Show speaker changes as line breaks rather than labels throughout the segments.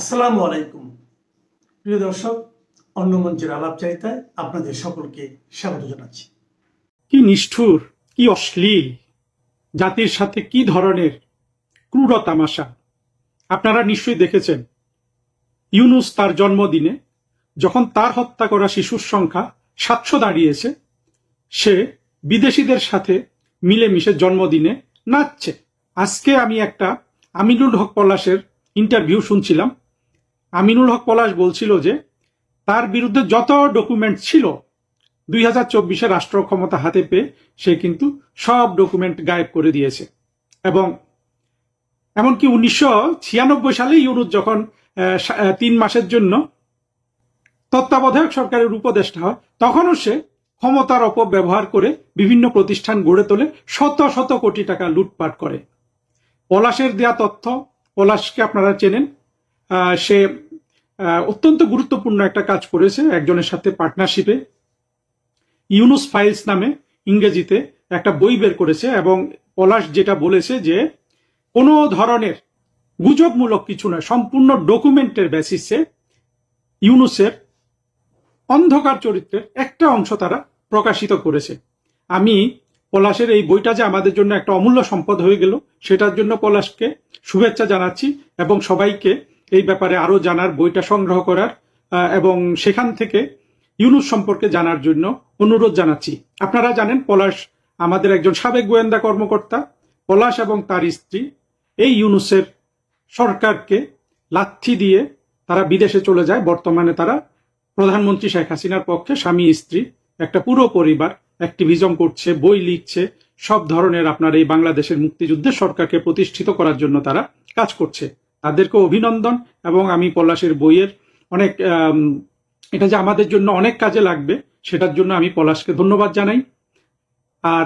আসসালামু আলাইকুম প্রিয় দর্শক, অন্য মঞ্চের আলাপচারিতায় আপনাদের সকলকে স্বাগত জানাচ্ছি।
কি নিষ্ঠুর, কি অশ্লীল, জাতির সাথে কি ধরনের ক্রূর তামাশা। আপনারা নিশ্চয়ই দেখেছেন ইউনূস তার জন্মদিনে যখন তার হত্যা করা শিশুর সংখ্যা 700 দাঁড়িয়েছে, সে বিদেশিদের সাথে মিলেমিশে জন্মদিনে নাচছে। আজকে আমি একটা আমিনুল হক পলাশের ইন্টারভিউ শুনছিলাম। আমিনুল হক পলাশ বলছিল যে তার বিরুদ্ধে যত ডকুমেন্ট ছিল 2024 রাষ্ট্র ক্ষমতা হাতে পেয়ে সে কিন্তু সব ডকুমেন্ট গায়েব করে দিয়েছে। এবং এমনকি 1996 সালে ইউনূস যখন 3 মাসের জন্য তত্ত্বাবধায়ক সরকারের উপদেষ্টা হয়, তখনও সে ক্ষমতার অপব্যবহার করে বিভিন্ন প্রতিষ্ঠান গড়ে তোলে, শত শত কোটি টাকা লুটপাট করে। পলাশের দেয়া তথ্য, পলাশকে আপনারা চেনেন, সে অত্যন্ত গুরুত্বপূর্ণ একটা কাজ করেছে একজনের সাথে পার্টনারশিপে। ইউনূস ফাইলস নামে ইংরেজিতে একটা বই বের করেছে এবং পলাশ যেটা বলেছে যে কোনো ধরনের গুজবমূলক কিছু নয়, সম্পূর্ণ ডকুমেন্টের বেসিসে ইউনূসের অন্ধকার চরিত্রের একটা অংশ তারা প্রকাশিত করেছে। আমি পলাশের এই বইটা যে আমাদের জন্য একটা অমূল্য সম্পদ হয়ে গেল, সেটার জন্য পলাশকে শুভেচ্ছা জানাচ্ছি এবং সবাইকে এই ব্যাপারে আরো জানার, বইটা সংগ্রহ করার এবং সেখান থেকে ইউনূস সম্পর্কে জানার জন্য অনুরোধ জানাচ্ছি। আপনারা জানেন পলাশ আমাদের একজন সাবেক গোয়েন্দা কর্মকর্তা। পলাশ এবং তার স্ত্রী এই ইউনূসের সরকারকে লাথি দিয়ে তারা বিদেশে চলে যায়। বর্তমানে তারা প্রধানমন্ত্রী শেখ হাসিনার পক্ষে স্বামী স্ত্রী একটা পুরো পরিবার অ্যাক্টিভিজম করছে, বই লিখছে, সব ধরনের আপনার এই বাংলাদেশের মুক্তিযুদ্ধের সরকারকে প্রতিষ্ঠিত করার জন্য তারা কাজ করছে। তাদেরকে অভিনন্দন। এবং আমি পলাশের বইয়ের অনেক এটা যে আমাদের জন্য অনেক কাজে লাগবে সেটার জন্য আমি পলাশকে ধন্যবাদ জানাই। আর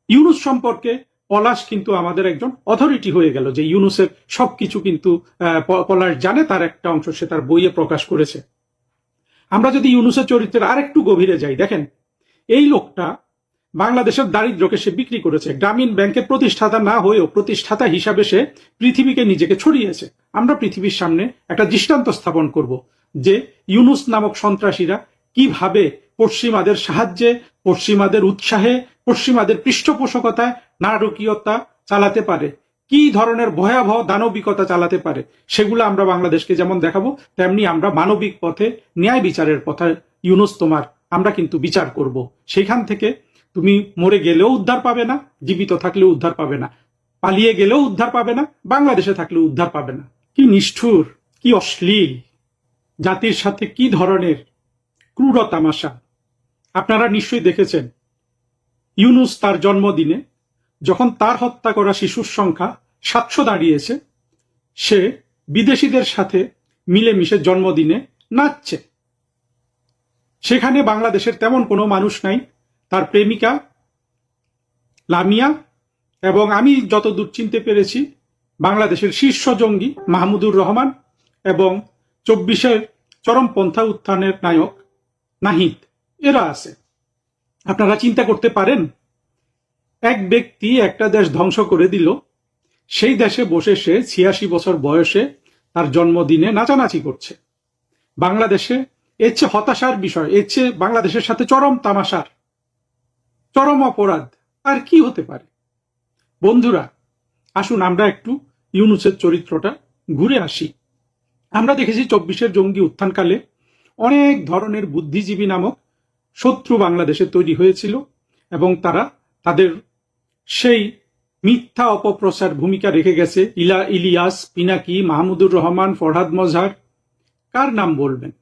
ইউনূস সম্পর্কে পলাশ কিন্তু আমাদের একজন অথরিটি হয়ে গেল, যে ইউনূসের সবকিছু কিন্তু পলাশ জানে, তার একটা অংশ সে তার বইয়ে প্রকাশ করেছে। আমরা যদি ইউনূসের চরিত্রের আরেকটু গভীরে যাই, দেখেন এই লোকটা বাংলাদেশের দারিদ্র্যকে সে বিক্রি করেছে। গ্রামীণ ব্যাংকের প্রতিষ্ঠাতা না হয়েও প্রতিষ্ঠাতা হিসাবে সে পৃথিবীকে নিজেকে ছড়িয়েছে। আমরা পৃথিবীর সামনে একটা দৃষ্টান্ত স্থাপন করব যে ইউনূস নামক সন্ত্রাসীরা কিভাবে পশ্চিমাদের সাহায্যে, পশ্চিমাদের উৎসাহে, পশ্চিমাদের পৃষ্ঠপোষকতায় নারকীয়তা চালাতে পারে, কি ধরনের ভয়াবহ দানবিকতা চালাতে পারে, সেগুলো আমরা বাংলাদেশকে যেমন দেখাবো, তেমনি আমরা মানবিক পথে, ন্যায় বিচারের পথে ইউনূস তোমার আমরা কিন্তু বিচার করব। সেখান থেকে তুমি মরে গেলেও উদ্ধার পাবে না, জীবিত থাকলেও উদ্ধার পাবে না, পালিয়ে গেলেও উদ্ধার পাবে না, বাংলাদেশে থাকলেও উদ্ধার পাবে না। কি নিষ্ঠুর, কি অশ্লীল, জাতির সাথে কি ধরনের ক্রূর তামাশা। আপনারা নিশ্চয়ই দেখেছেন ইউনূস তার জন্মদিনে যখন তার হত্যা করা শিশুর সংখ্যা 700 দাঁড়িয়েছে, সে বিদেশিদের সাথে মিলেমিশে জন্মদিনে নাচছে। সেখানে বাংলাদেশের তেমন কোনো মানুষ নাই। তার প্রেমিকা লামিয়া এবং আমি যতদূর চিনতে পেরেছি বাংলাদেশের শীর্ষ জঙ্গি মাহমুদুর রহমান এবং 24-এর চরমপন্থা উত্থানের নায়ক নাহিদ, এরা আছে। আপনারা চিন্তা করতে পারেন, এক ব্যক্তি একটা দেশ ধ্বংস করে দিল, সেই দেশে বসে সে 86 বছর বয়সে তার জন্মদিনে নাচানাচি করছে। বাংলাদেশে এর চেয়ে হতাশার বিষয়, এর চেয়ে বাংলাদেশের সাথে চরম তামাশার, চরম অপরাধ আর কি হতে পারে? বন্ধুরা, আসুন আমরা একটু ইউনূসের চরিত্রটা ঘুরে আসি। আমরা দেখেছি 24-এর জঙ্গি উত্থানকালে অনেক ধরনের বুদ্ধিজীবী নামক শত্রু বাংলাদেশে তৈরি হয়েছিল এবং তারা তাদের সেই মিথ্যা অপপ্রচার ভূমিকা রেখে গেছে। ইলিয়াস, পিনাকি, মাহমুদুর রহমান, ফরহাদ মজহার, কার নাম বলবেন?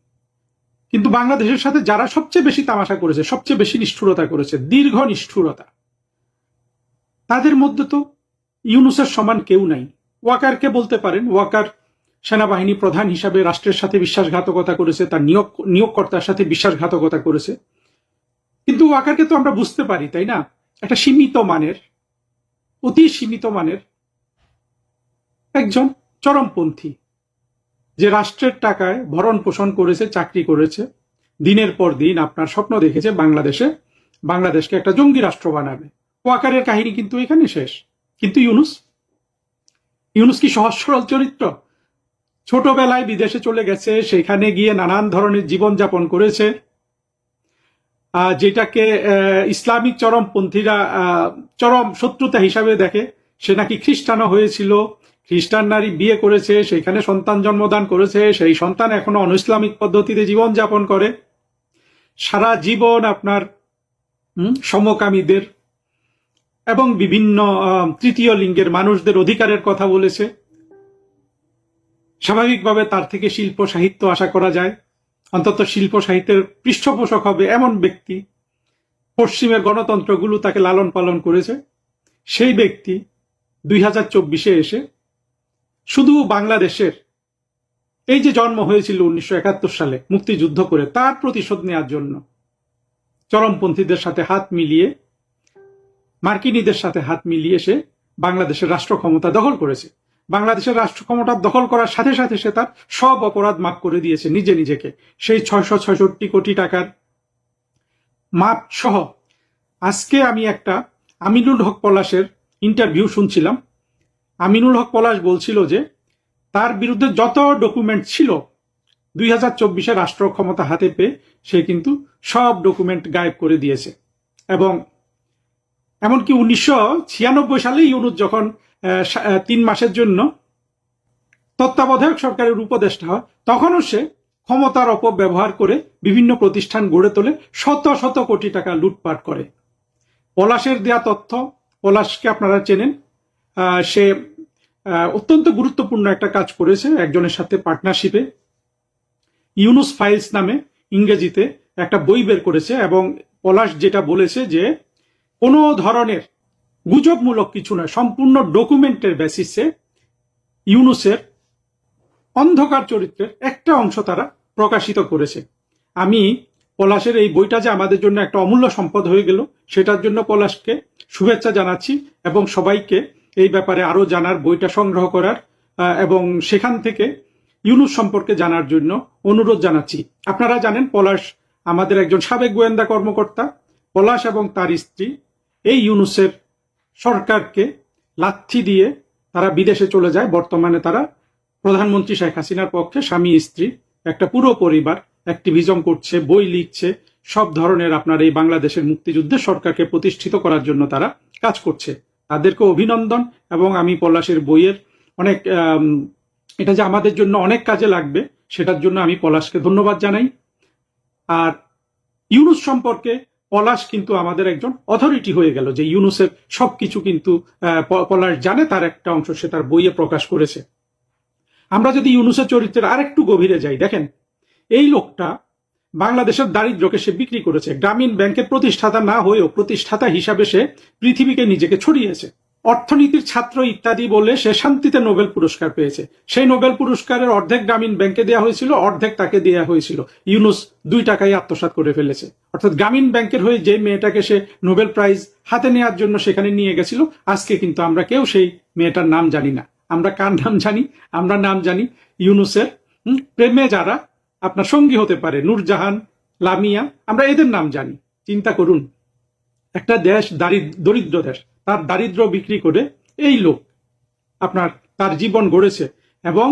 কিন্তু বাংলাদেশের সাথে যারা সবচেয়ে বেশি তামাশা করেছে, সবচেয়ে বেশি নিষ্ঠুরতা করেছে, দীর্ঘ নিষ্ঠুরতা, তাদের মধ্যে তো ইউনূসের সমান কেউ নাই। ওয়াকারকে বলতে পারেন, ওয়াকার সেনাবাহিনী প্রধান হিসাবে রাষ্ট্রের সাথে বিশ্বাসঘাতকতা করেছে, তার নিয়োগকর্তার সাথে বিশ্বাসঘাতকতা করেছে। কিন্তু ওয়াকারকে তো আমরা বুঝতে পারি, তাই না? একটা সীমিত মানের, অতি সীমিত মানের একজন চরমপন্থী, যে রাষ্ট্রের টাকায় ভরণ পোষণ করেছে, চাকরি করেছে, দিনের পর দিন আপনার স্বপ্ন দেখেছে বাংলাদেশকে একটা জঙ্গি রাষ্ট্র বানাবে। ওয়াকারের কাহিনী কিন্তু এখানে শেষ। কিন্তু ইউনূস কি সহজ সরল চরিত্র? ছোটবেলায় বিদেশে চলে গেছে, সেখানে গিয়ে নানান ধরনের জীবনযাপন করেছে, যেটাকে ইসলামিক চরমপন্থীরা চরম শত্রুতা হিসাবে দেখে। সে নাকি খ্রিস্টানও হয়েছিল, খ্রিস্টান নারী বিয়ে করেছে, সেখানে সন্তান জন্মদান করেছে, সেই সন্তান এখনো অনইসলামিক পদ্ধতিতে জীবনযাপন করে। সারা জীবন আপনার সমকামীদের এবং বিভিন্ন তৃতীয় লিঙ্গের মানুষদের অধিকারের কথা বলেছে। স্বাভাবিকভাবে তার থেকে শিল্প সাহিত্য আশা করা যায়, অন্তত শিল্প সাহিত্যের পৃষ্ঠপোষক হবে এমন ব্যক্তি। পশ্চিমের গণতন্ত্রগুলো তাকে লালন পালন করেছে। সেই ব্যক্তি 2024-এ এসে শুধু বাংলাদেশের এই যে জন্ম হয়েছিল 1971 সালে মুক্তিযুদ্ধ করে, তার প্রতিশোধ নেওয়ার জন্য চরমপন্থীদের সাথে হাত মিলিয়ে, মার্কিনীদের সাথে হাত মিলিয়ে সে বাংলাদেশের রাষ্ট্র ক্ষমতা দখল করেছে। বাংলাদেশের রাষ্ট্র ক্ষমতা দখল করার সাথে সাথে সে তার সব অপরাধ মাফ করে দিয়েছে নিজেকে। সেই 666 কোটি টাকার মাপ সহ। আজকে আমি একটা আমিনুল হক পলাশের ইন্টারভিউ শুনছিলাম। আমিনুল হক পলাশ বলছিল যে তার বিরুদ্ধে যত ডকুমেন্ট ছিল 2024-এ রাষ্ট্র ক্ষমতা হাতে পেয়ে সে কিন্তু সব ডকুমেন্ট গায়েব করে দিয়েছে। এবং এমনকি 1996 সালে ইউনূস যখন 3 মাসের জন্য তত্ত্বাবধায়ক সরকারের উপদেষ্টা হয়, তখনও সে ক্ষমতার অপব্যবহার করে বিভিন্ন প্রতিষ্ঠান গড়ে তোলে, শত শত কোটি টাকা লুটপাট করে। পলাশের দেয়া তথ্য, পলাশকে আপনারা চেনেন, সে অত্যন্ত গুরুত্বপূর্ণ একটা কাজ করেছে একজনের সাথে পার্টনারশিপে। ইউনুস ফাইলস নামে ইংরেজিতে একটা বই বের করেছে, এবং পলাশ যেটা বলেছে যে কোনো ধরনের গুজবমূলক কিছু নয়, সম্পূর্ণ ডকুমেন্টের বেসিসে ইউনুসের অন্ধকার চরিত্রের একটা অংশ তারা প্রকাশিত করেছে। আমি পলাশের এই বইটা যে আমাদের জন্য একটা অমূল্য সম্পদ হয়ে গেল, সেটার জন্য পলাশকে শুভেচ্ছা জানাচ্ছি, এবং সবাইকে এই ব্যাপারে আরো জানার, বইটা সংগ্রহ করার এবং সেখান থেকে ইউনুস সম্পর্কে জানার জন্য অনুরোধ জানাচ্ছি। আপনারা জানেন পলাশ আমাদের একজন সাবেক গোয়েন্দা কর্মকর্তা। পলাশ এবং তার স্ত্রী এই ইউনুসের সরকারকে লাথি দিয়ে তারা বিদেশে চলে যায়। বর্তমানে তারা প্রধানমন্ত্রী শেখ হাসিনার পক্ষে স্বামী স্ত্রী একটা পুরো পরিবার অ্যাক্টিভিজম করছে, বই লিখছে, সব ধরনের আপনার এই বাংলাদেশের মুক্তিযুদ্ধের সরকারকে প্রতিষ্ঠিত করার জন্য তারা কাজ করছে। তাদেরকে অভিনন্দন, এবং আমি পলাশের বইয়ের অনেক এটা যে আমাদের জন্য অনেক কাজে লাগবে সেটার জন্য আমি পলাশকে ধন্যবাদ জানাই। আর ইউনুস সম্পর্কে পলাশ কিন্তু আমাদের একজন অথরিটি হয়ে গেল, যে ইউনুসের সবকিছু কিন্তু পলাশ জানে, তার একটা অংশ সে তার বইয়ে প্রকাশ করেছে। আমরা যদি ইউনুসের চরিত্রের আরেকটু গভীরে যাই, দেখেন এই লোকটা বাংলাদেশের দারিদ্র্যকে সে বিক্রি করেছে। গ্রামীণ ব্যাংকের প্রতিষ্ঠাতা না হয়েও প্রতিষ্ঠাতা হিসাবে সে পৃথিবীকে নিজেকে ছড়িয়েছে। অর্থনীতির ছাত্র ইত্যাদি বলে সে শান্তিতে নোবেল পুরস্কার পেয়েছে। সেই নোবেল পুরস্কারের অর্ধেক গ্রামীণ ব্যাংকে দেওয়া হয়েছিল, অর্ধেক তাকে দেওয়া হয়েছিল। ইউনুস 2 টাকায় আত্মসাৎ করে ফেলেছে। অর্থাৎ গ্রামীণ ব্যাংকের হয়ে যে মেয়েটাকে সে নোবেল প্রাইজ হাতে নেওয়ার জন্য সেখানে নিয়ে গেছিল, আজকে কিন্তু আমরা কেউ সেই মেয়েটার নাম জানি না। আমরা কার নাম জানি? আমরা নাম জানি ইউনুসের প্রেমে যারা আপনার সঙ্গী হতে পারে, নূরজাহান, লামিয়া, আমরা এদের নাম জানি। চিন্তা করুন, একটা দেশ দরিদ্র দেশ, তার দারিদ্র বিক্রি করে এই লোক আপনার তার জীবন গড়েছে, এবং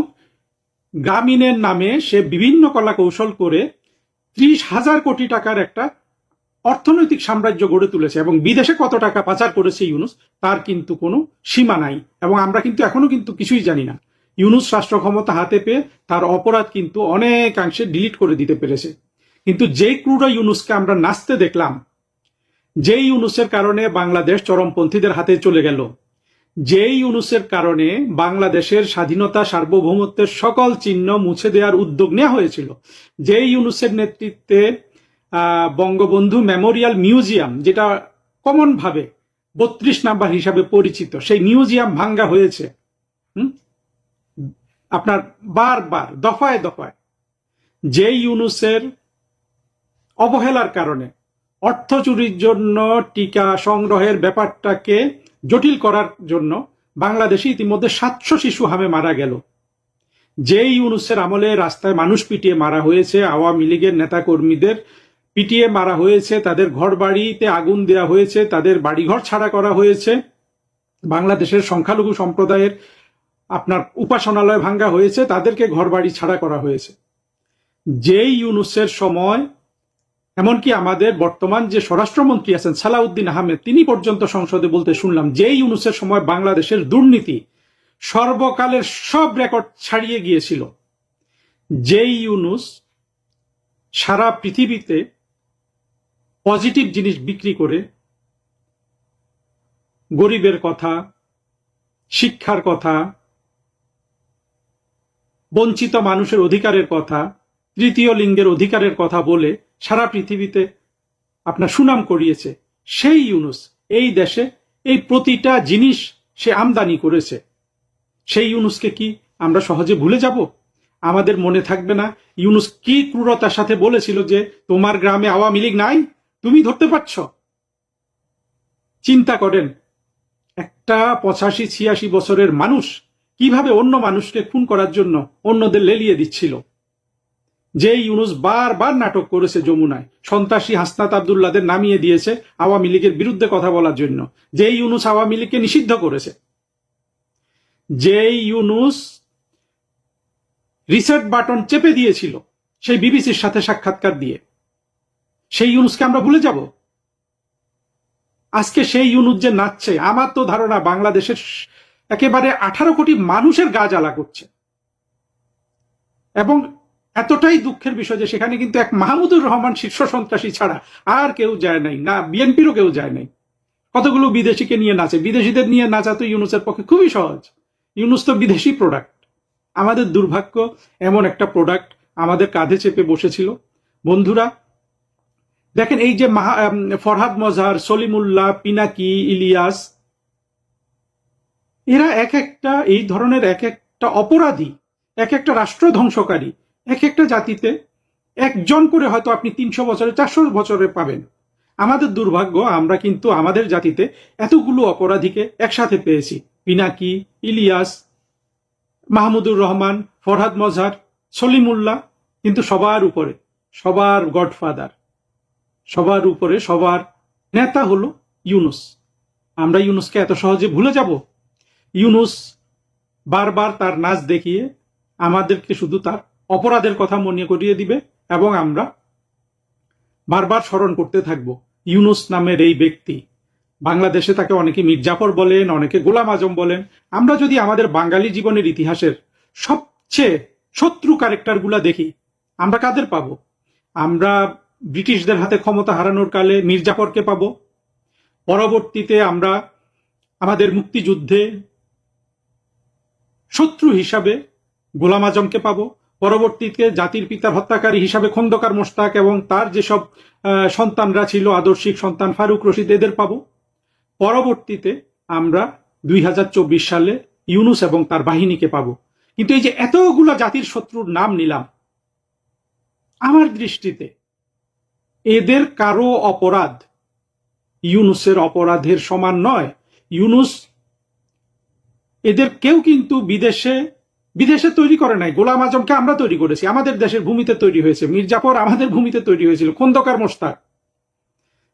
গ্রামীণের নামে সে বিভিন্ন কলা কৌশল করে 30,000 কোটি টাকার একটা অর্থনৈতিক সাম্রাজ্য গড়ে তুলেছে। এবং বিদেশে কত টাকা পাচার করেছে ইউনুস, তার কিন্তু কোনো সীমা নাই, এবং আমরা কিন্তু এখনো কিন্তু কিছুই জানি না। ইউনুস রাষ্ট্র ক্ষমতা হাতে পেয়ে তার অপরাধ কিন্তু অনেকাংশে ডিলিট করে দিতে পেরেছে। কিন্তু যেই ক্রুরা ইউনুসকে আমরা নাচতে দেখলাম, যেই ইউনুসের কারণে বাংলাদেশ চরমপন্থীদের হাতে চলে গেল, যেই ইউনুসের কারণে বাংলাদেশের স্বাধীনতা সার্বভৌমত্বের সকল চিহ্ন মুছে দেওয়ার উদ্যোগ নেওয়া হয়েছিল, যেই ইউনুসের নেতৃত্বে বঙ্গবন্ধু মেমোরিয়াল মিউজিয়াম, যেটা কমন ভাবে 32 নাম্বার হিসাবে পরিচিত, সেই মিউজিয়াম ভাঙ্গা হয়েছে আপনার বারবার দফায় দফায়, যেই ইউনুসের অবহেলার কারণে অর্থ চুরির জন্য টিকা সংগ্রহের ব্যাপারটাকে জটিল করার জন্য বাংলাদেশে ইতিমধ্যে 700 শিশু হামে মারা গেল, যেই ইউনুসের আমলে রাস্তায় মানুষ পিটিয়ে মারা হয়েছে, আওয়ামী লীগের নেতাকর্মীদের পিটিয়ে মারা হয়েছে, তাদের ঘর বাড়িতে আগুন দেওয়া হয়েছে, তাদের বাড়িঘর ছাড়া করা হয়েছে, বাংলাদেশের সংখ্যালঘু সম্প্রদায়ের আপনার উপাসনালয় ভাঙ্গা হয়েছে, তাদেরকে ঘরবাড়ি ছাড়া করা হয়েছে। যেই ইউনূসের সময়, এমনকি আমাদের বর্তমান যে স্বরাষ্ট্রমন্ত্রী আছেন সালাউদ্দিন আহমেদ, তিনি পর্যন্ত সংসদে বলতে শুনলাম, যেই ইউনূসের সময় বাংলাদেশের দুর্নীতি সর্বকালের সব রেকর্ড ছাড়িয়ে গিয়েছিল, যেই ইউনূস সারা পৃথিবীতে পজিটিভ জিনিস বিক্রি করে গরিবের কথা, শিক্ষার কথা, বঞ্চিত মানুষের অধিকারের কথা, তৃতীয় লিঙ্গের অধিকারের কথা বলে সারা পৃথিবীতে আপনার সুনাম করিয়েছে, সেই ইউনূস এই দেশে এই প্রতিটা জিনিস সে আমদানি করেছে। সেই ইউনূসকে কি আমরা সহজে ভুলে যাব? আমাদের মনে থাকবে না ইউনূস কি ক্রূরতার সাথে বলেছিল যে তোমার গ্রামে আওয়ামী লীগ নাই, তুমি ধরতে পারছ? চিন্তা করেন, একটা 85-86 বছরের মানুষ কিভাবে অন্য মানুষকে খুন করার জন্য অন্যদের লেলিয়ে দিচ্ছিল। যে ইউনূস বারবার নাটক করেছে যমুনায়, সন্ত্রাসী হাসনাত আব্দুল্লাহদের নামিয়ে দিয়েছে আওয়ামী লীগের বিরুদ্ধে কথা বলার জন্য। যে ইউনূস আওয়ামী লীগকে নিষিদ্ধ করেছে। যে ইউনূস রিসেট বাটন চেপে দিয়েছিল সেই বিবিসির সাথে সাক্ষাৎকার দিয়ে, সেই ইউনূসকে আমরা ভুলে যাব? আজকে সেই ইউনূস যে নাচছে, আমার তো ধারণা বাংলাদেশের একেবারে 18 কোটি মানুষের গা জ্বালা করছে। এবং এতটাই দুঃখের বিষয় যে সেখানে কিন্তু এক মাহমুদুর রহমান শীর্ষ সন্ত্রাসী ছাড়া আর কেউ যায় নাই, না বিএনপিরও কেউ যায় নাই। কতগুলো বিদেশিকে নিয়ে নাচে, বিদেশিদের নিয়ে নাচা তো ইউনূসের পক্ষে খুবই সহজ। ইউনূস তো বিদেশি প্রোডাক্ট। আমাদের দুর্ভাগ্য, এমন একটা প্রোডাক্ট আমাদের কাঁধে চেপে বসেছিল। বন্ধুরা দেখেন, এই যে ফরহাদ মজহার, সলিমুল্লাহ, পিনাকি, ইলিয়াস, এরা এক একটা এই ধরনের এক একটা অপরাধী, এক একটা রাষ্ট্র ধ্বংসকারী, এক একটা জাতিতে একজন করে হয়তো আপনি 300 বছরে 400 বছরে পাবেন। আমাদের দুর্ভাগ্য, আমরা কিন্তু আমাদের জাতিতে এতগুলো অপরাধীকে একসাথে পেয়েছি। পিনাকি, ইলিয়াস, মাহমুদুর রহমান, ফরহাদ মজহার, সলিমুল্লাহ, কিন্তু সবার উপরে, সবার গডফাদার, সবার উপরে, সবার নেতা হলো ইউনূস। আমরা ইউনূসকে এত সহজে ভুলে যাব? ইউনূস বারবার তার নাচ দেখিয়ে আমাদেরকে শুধু তার অপরাধের কথা মনে করিয়ে দিবে, এবং আমরা বারবার স্মরণ করতে থাকব ইউনূস নামের এই ব্যক্তি। বাংলাদেশে তাকে অনেকে মির্জাফর বলেন, অনেকে গোলাম আজম বলেন। আমরা যদি আমাদের বাঙালি জীবনের ইতিহাসের সবচেয়ে শত্রু ক্যারেক্টারগুলা দেখি, আমরা কাদের পাবো? আমরা ব্রিটিশদের হাতে ক্ষমতা হারানোর কালে মির্জাফরকে পাবো। পরবর্তীতে আমরা আমাদের মুক্তিযুদ্ধে শত্রু হিসাবে গোলাম আজমকে পাবো। পরবর্তীতে জাতির পিতার হত্যাকারী হিসাবে খন্দকার মোশতাক এবং তার যেসব সন্তানরা ছিল, আদর্শিক সন্তান ফারুক রশিদ, এদের পাবো। পরবর্তীতে আমরা 2024 সালে ইউনূস এবং তার বাহিনীকে পাবো। কিন্তু এই যে এতগুলো জাতির শত্রুর নাম নিলাম, আমার দৃষ্টিতে এদের কারো অপরাধ ইউনূসের অপরাধের সমান নয়। ইউনূস এদের কেউ কিন্তু বিদেশে তৈরি করে নাই। গোলাম আজমকে আমরা তৈরি করেছি, আমাদের দেশের ভূমিতে তৈরি হয়েছে। মির্জাফর আমাদের ভূমিতে তৈরি হয়েছিল, খন্দকার মোশতাক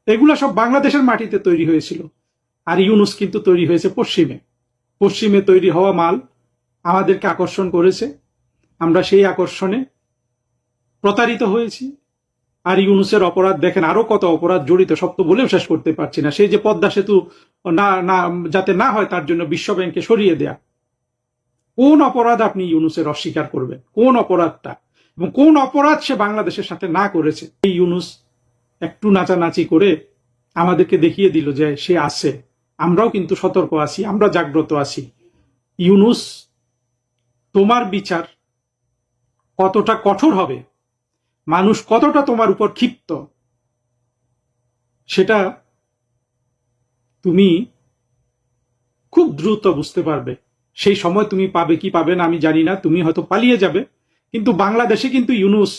এগুলা সব বাংলাদেশের মাটিতে তৈরি হয়েছিল। আর ইউনূস কিন্তু তৈরি হয়েছে পশ্চিমে তৈরি হওয়া মাল আমাদেরকে আকর্ষণ করেছে। আমরা সেই আকর্ষণে প্রতারিত হয়েছি। আর ইউনূসের অপরাধ দেখেন, আরো কত অপরাধ জড়িত, সব তো বলেও শেষ করতে পারছি না। সেই যে পদ্মা সেতু যাতে না হয় তার জন্য বিশ্ব ব্যাংকে সরিয়ে দেয়া, কোন অপরাধ আপনি ইউনূসের অস্বীকার করবেন? কোন অপরাধটা, এবং কোন অপরাধ সে বাংলাদেশের সাথে না করেছে? এই ইউনূস একটু নাচানাচি করে আমাদেরকে দেখিয়ে দিল যে সে আছে। আমরাও কিন্তু সতর্ক আছি, আমরা জাগ্রত আছি। ইউনূস, তোমার বিচার কতটা কঠোর হবে, মানুষ কতটা তোমার উপর ক্ষিপ্ত, সেটা তুমি খুব দ্রুত বুঝতে পারবে। সেই সময় তুমি পাবে কি পাবে না আমি জানি না, তুমি হয়তো পালিয়ে যাবে। কিন্তু বাংলাদেশে কিন্তু ইউনূস,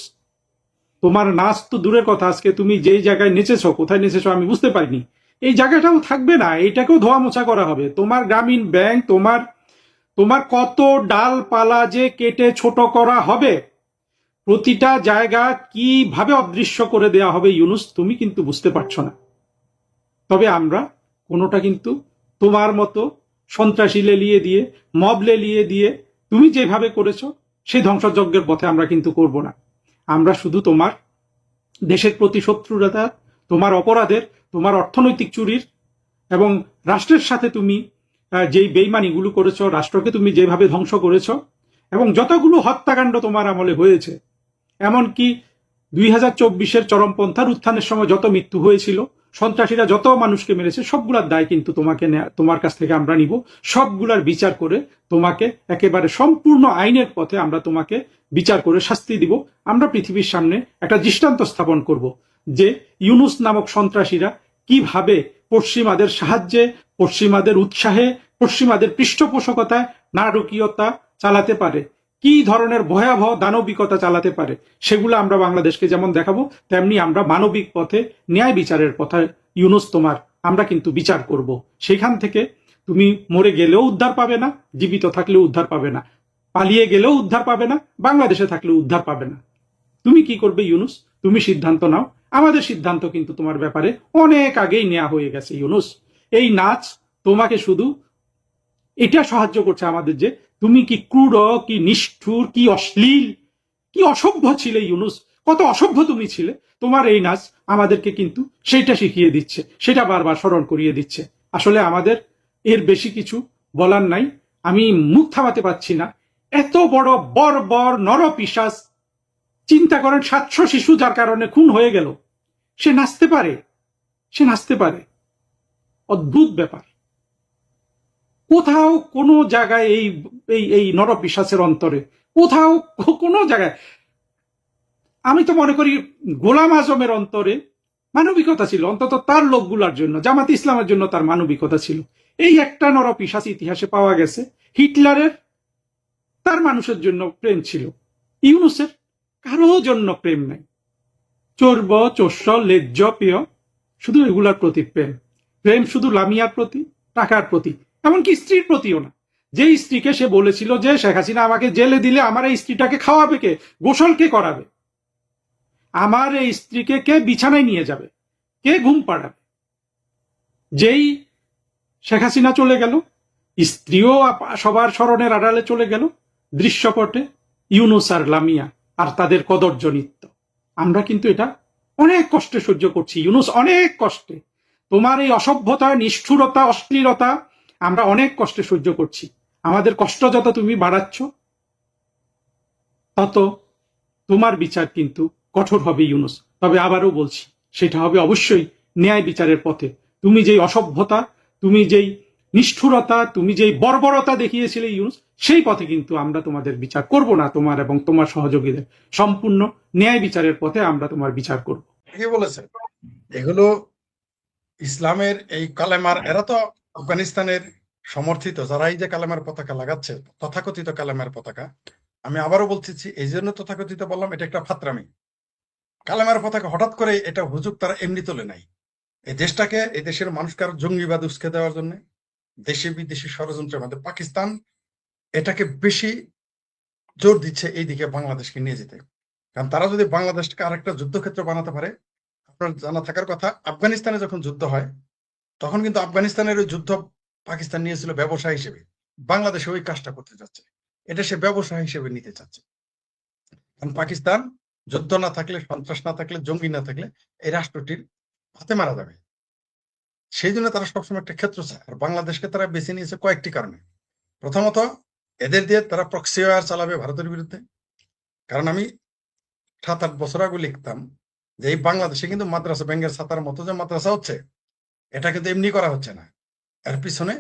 তোমার নাচ তো দূরের কথা, আজকে তুমি যেই জায়গায় নেচেছো, কোথায় নেচেছো আমি বুঝতে পারিনি, এই জায়গাটাও থাকবে না, এটাকেও ধোয়া মোছা করা হবে। তোমার গ্রামীণ ব্যাংক, তোমার কত ডালপালা যে কেটে ছোট করা হবে, প্রতিটা জায়গা কিভাবে অদৃশ্য করে দেয়া হবে ইউনূস, তুমি কিন্তু বুঝতে পারছো না। তবে আমরা কোনোটা কিন্তু তোমার মতো সন্ত্রাসী লেলিয়ে দিয়ে, মব লেলিয়ে দিয়ে তুমি যেভাবে করেছো সেই ধ্বংসযজ্ঞের পথে আমরা কিন্তু করব না। আমরা শুধু তোমার দেশের প্রতি শত্রুতা, তোমার অপরাধের, তোমার অর্থনৈতিক চুরির এবং রাষ্ট্রের সাথে তুমি যেই বেইমানিগুলো করেছো, রাষ্ট্রকে তুমি যেভাবে ধ্বংস করেছো এবং যতগুলো হত্যাকাণ্ড তোমার আমলে হয়েছে, এমনকি 2024-এর চরমপন্থার উত্থানের সময় যত মৃত্যু হয়েছিল, সন্ত্রাসীরা যত মানুষকে মেরেছে, সবগুলার দায় কিন্তু তোমার কাছ থেকে আমরা নিব। সবগুলার বিচার করে তোমাকে একেবারে সম্পূর্ণ আইনের পথে আমরা তোমাকে বিচার করে শাস্তি দিব। আমরা পৃথিবীর সামনে একটা দৃষ্টান্ত স্থাপন করব যে ইউনুস নামক সন্ত্রাসীরা কিভাবে পশ্চিমাদের সাহায্যে, পশ্চিমাদের উৎসাহে, পশ্চিমাদের পৃষ্ঠপোষকতায় নারকীয়তা চালাতে পারে, কি ধরনের ভয়াবহ দানবিকতা চালাতে পারে, সেগুলো আমরা বাংলাদেশকে যেমন দেখাবো, তেমনি আমরা মানবিক পথে ন্যায় বিচারের পথে ইউনুস তোমার আমরা কিন্তু বিচার করব। সেখান থেকে তুমি মরে গেলেও উদ্ধার পাবে না, জীবিত থাকলেও উদ্ধার পাবে না, পালিয়ে গেলেও উদ্ধার পাবে না, বাংলাদেশে থাকলেও উদ্ধার পাবে না। তুমি কি করবে ইউনুস? তুমি সিদ্ধান্ত নাও। আমাদের সিদ্ধান্ত কিন্তু তোমার ব্যাপারে অনেক আগেই নেওয়া হয়ে গেছে ইউনুস। এই নাচ তোমাকে শুধু এটা সাহায্য করছে আমাদের যে তুমি কি ক্রূর, কি নিষ্ঠুর, কি অশ্লীল, কি অসভ্য ছিলে ইউনুস, কত অসভ্য তুমি ছিলে। তোমার এই নাচ আমাদেরকে কিন্তু সেটা শিখিয়ে দিচ্ছে, সেটা বারবার স্মরণ করিয়ে দিচ্ছে। আসলে আমাদের এর বেশি কিছু বলার নাই। আমি মুখ থামাতে পারছি না। এত বড় বর্বর নরপিশাচ, চিন্তা করেন 700 শিশু যার কারণে খুন হয়ে গেল, সে নাচতে পারে, সে নাচতে পারে। অদ্ভুত ব্যাপার। কোথাও কোনো জায়গায় এই এই এই নরপিশাচের অন্তরে কোথাও কোনো জায়গায়, আমি তো মনে করি গোলাম আজমের অন্তরে মানবিকতা ছিল, অন্তত তার লোকগুলার জন্য, জামাত ইসলামের জন্য তার মানবিকতা ছিল। এই একটা নরপিশাচ ইতিহাসে পাওয়া গেছে। হিটলারের তার মানুষের জন্য প্রেম ছিল, ইউনুসের কারো জন্য প্রেম নাই। চর্ব, চোষ্য, লেজ্জ, পেয়, শুধু এগুলার প্রতি প্রেম। প্রেম শুধু লামিয়ার প্রতি, টাকার প্রতি, এমনকি স্ত্রীর প্রতিও না। যে স্ত্রীকে সে বলেছিল যে শেখ হাসিনা আমাকে জেলে দিলে আমার এই স্ত্রীটাকে খাওয়াবে কে, গোসল কে করাবে, আমার এই স্ত্রীকে কে বিছানায় নিয়ে যাবে, কে ঘুম পাড়াবে, যেই শেখ হাসিনা চলে গেল, স্ত্রীও সবার স্মরণের আড়ালে চলে গেল, দৃশ্যপটে ইউনুস আর লামিয়া আর তাদের কদর্য নৃত্য। আমরা কিন্তু এটা অনেক কষ্টে সহ্য করছি ইউনুস, অনেক কষ্টে। তোমার এই অসভ্যতা, নিষ্ঠুরতা, অশ্লীলতা আমরা অনেক কষ্টে সহ্য করছি। আমাদের কষ্ট যত তুমি বাড়াচ্ছ, তত তোমার বিচার কিন্তু কঠোর হবে ইউনুস। তবে আবারও বলছি, সেটা হবে অবশ্যই ন্যায় বিচারের পথে। তুমি যেই অসভ্যতা, তুমি যেই নিষ্ঠুরতা, তুমি যেই বর্বরতা দেখিয়েছিলে ইউনুস, সেই পথে কিন্তু আমরা তোমাদের বিচার করব না, তোমার এবং তোমার সহযোগীদের। সম্পূর্ণ ন্যায় বিচারের পথে আমরা তোমার বিচার করব।
কি বলেছেন এগুলো ইসলামের এই কালেমার, এরা তো আফগানিস্তানের সমর্থিত, যারা এই যে কালেমার পতাকা লাগাচ্ছে, তথাকথিত কালেমার পতাকা। আমি আবারও বলতেছি, এই জন্য তথাকথিত বললাম, এটা একটা ফাত্রামি। কালেমার পতাকা হঠাৎ করে এটা হুজুগ তারা এমনি তোলে নাই। এই দেশটাকে, এই দেশের মানুষকে আরো জঙ্গিবাদ উস্কে দেওয়ার জন্য দেশি বিদেশি ষড়যন্ত্রের মধ্যে পাকিস্তান এটাকে বেশি জোর দিচ্ছে এইদিকে বাংলাদেশকে নিয়ে যেতে। কারণ তারা যদি বাংলাদেশকে আরেকটা যুদ্ধক্ষেত্র বানাতে পারে, আপনার জানা থাকার কথা, আফগানিস্তানে যখন যুদ্ধ হয় তখন কিন্তু আফগানিস্তানের ওই যুদ্ধ পাকিস্তান নিয়েছিল ব্যবসা হিসেবে, বাংলাদেশে ওই কাজটা করতে যাচ্ছে, এটা সে ব্যবসা হিসেবে নিতে চাচ্ছে। কারণ পাকিস্তান যুদ্ধ না থাকলে, সন্ত্রাস না থাকলে, জঙ্গি না থাকলে এই রাষ্ট্রটির হাতে মারা যাবে। সেই জন্য তারা সবসময় একটা ক্ষেত্র চায়। আর বাংলাদেশকে তারা বেছে নিয়েছে কয়েকটি কারণে। প্রথমত, এদের দিয়ে তারা প্রক্সি ওয়ার চালাবে ভারতের বিরুদ্ধে। কারণ আমি 7-8 বছর আগে লিখতাম যে এই বাংলাদেশে কিন্তু মাদ্রাসা, ব্যাংকের ছাতার মতো যে মাদ্রাসা হচ্ছে, এটা কিন্তু এমনি করা হচ্ছে না, এর পিছনে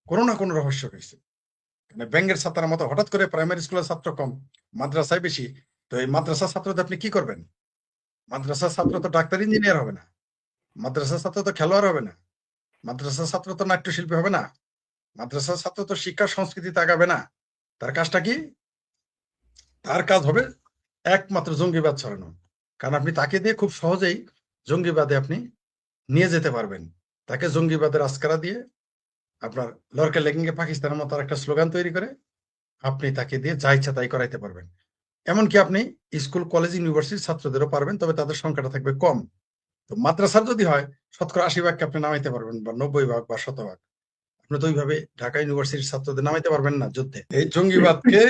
কোনো না কোনো রহস্য রয়েছে। মানে ব্যাংকের ছাত্রের মতো হঠাৎ করে প্রাইমারি স্কুলের ছাত্র কম, মাদ্রাসায় বেশি, তো এই মাদ্রাসা ছাত্রদের আপনি কি করবেন? মাদ্রাসার ছাত্র তো ডাক্তার ইঞ্জিনিয়ার হবে না, মাদ্রাসার ছাত্র তো খেলোয়াড় হবে না, মাদ্রাসার ছাত্র তো নাট্যশিল্পী হবে না, মাদ্রাসার ছাত্র তো শিক্ষা সংস্কৃতিতে আগাবে না। তার কাজটা কি? তার কাজ হবে একমাত্র জঙ্গিবাদ ছড়ানো। কারণ আপনি তাকে দিয়ে খুব সহজেই জঙ্গিবাদে আপনি নিয়ে যেতে পারবেন। তাকে জঙ্গিবাদের আস্কারা দিয়ে, আপনার লড়কে লেগিংয়ে পাকিস্তানের মতো একটা স্লোগান তৈরি করে আপনি তাকে দিয়ে যা ইচ্ছা তাই করাইতে পারবেন। এমনকি আপনি স্কুল, কলেজ, ইউনিভার্সিটির ছাত্রদেরও পারবেন, তবে তাদের সংখ্যাটা থাকবে কম। তো মাদ্রাসার যদি হয়, শতকরা 80 ভাগকে আপনি নামাইতে পারবেন, বা 90 ভাগ বা 100 ভাগ। আপনি তো ওইভাবে ঢাকা ইউনিভার্সিটির ছাত্রদের নামাইতে পারবেন না যুদ্ধে। এই জঙ্গিবাদকে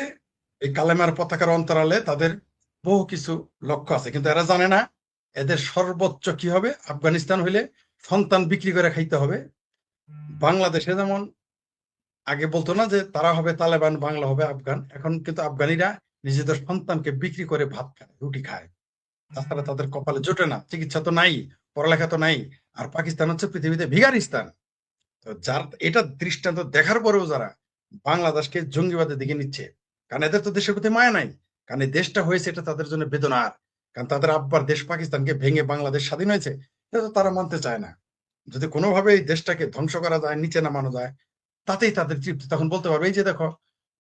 এই কালেমার পতাকার অন্তরালে তাদের বহু কিছু লক্ষ্য আছে, কিন্তু এরা জানে না এদের সর্বোচ্চ কি হবে। আফগানিস্তান হইলে সন্তান বিক্রি করে খাইতে হবে। বাংলাদেশে যেমন আগে বলতো না যে তারা হবে তালেবান, বাংলা হবে আফগান, এখন কিন্তু আফগানিরা নিজেদের সন্তানকে বিক্রি করে ভাত খায়, রুটি খায়। তাছাড়া তাদের কপালে জোটে না, চিকিৎসা তো নাই, পড়ালেখা তো নাই। আর পাকিস্তান হচ্ছে পৃথিবীতে ভিখারিস্তান। তো যার এটা দৃষ্টান্ত দেখার পরেও যারা বাংলাদেশকে জঙ্গিবাদের দিকে নিচ্ছে, কারণ এদের তো দেশের প্রতি মায়া নাই, কারণ এই দেশটা হয়েছে এটা তাদের জন্য বেদনার। কারণ তাদের আব্বার দেশ পাকিস্তানকে ভেঙে বাংলাদেশ স্বাধীন হয়েছে, এটা তো তারা মানতে চায় না। যদি কোনোভাবে এই দেশটাকে ধ্বংস করা যায়, নিচে নামানো যায়, তাতেই তাদের তৃপ্তি। তখন বলতে পারবে এই যে দেখো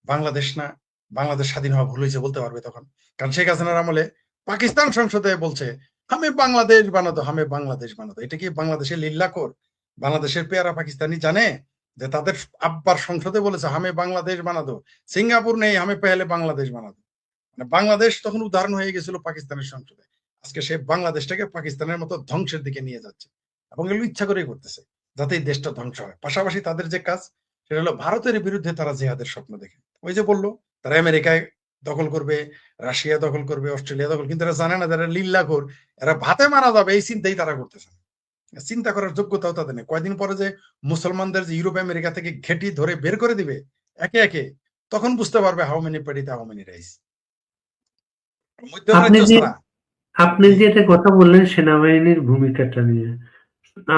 বাংলাদেশ না, বাংলাদেশ স্বাধীন হওয়া ভুল হয়েছে বলতে পারবে তখন। কারণ শেখ হাসিনার আমলে পাকিস্তান সংসদে বলছে হামে বাংলাদেশ বানাতো, হামে বাংলাদেশ বানাতো। এটা কি বাংলাদেশের লিল্লাকর, বাংলাদেশের পেয়ারা পাকিস্তানি জানে যে তাদের আব্বার সংসদে বলেছে হামে বাংলাদেশ বানাতো? সিঙ্গাপুর নেই হামে পেহলে বাংলাদেশ বানাতো। মানে বাংলাদেশ তখন উদাহরণ হয়ে গেছিল পাকিস্তানের সংসদে। আজকে সে বাংলাদেশটাকে পাকিস্তানের মতো ধ্বংসের দিকে নিয়ে যাচ্ছে, এবং এগুলো ইচ্ছা করেই করতেছে যাতে এই দেশটা ধ্বংস হয়। পাশাপাশি তাদের যে কাজ সেটা হলো ভারতের বিরুদ্ধে তারা জিহাদের স্বপ্ন দেখে। ওই যে বললো তারা আমেরিকায় দখল করবে, রাশিয়া দখল করবে, অস্ট্রেলিয়া দখল, কিন্তু এরা জানে না যারা লিল্লাখোর, এরা ভাতে মারা যাবে এই চিন্তাই তারা করতেছে না। চিন্তা করার যোগ্যতাও তাদের নেই। কয়দিন পরে যে মুসলমানদের যে ইউরোপ আমেরিকা থেকে ঘেটি ধরে বের করে দিবে একে একে, তখন বুঝতে পারবে হাউ মেনি পেডিতে হাউ মেনি রাইস।
আপনি
মধ্যপ্রাচ্য
যে
ছাড়া
আপনি যে একটা কথা বললেন সেনাবাহিনীর ভূমিকাটা নিয়ে,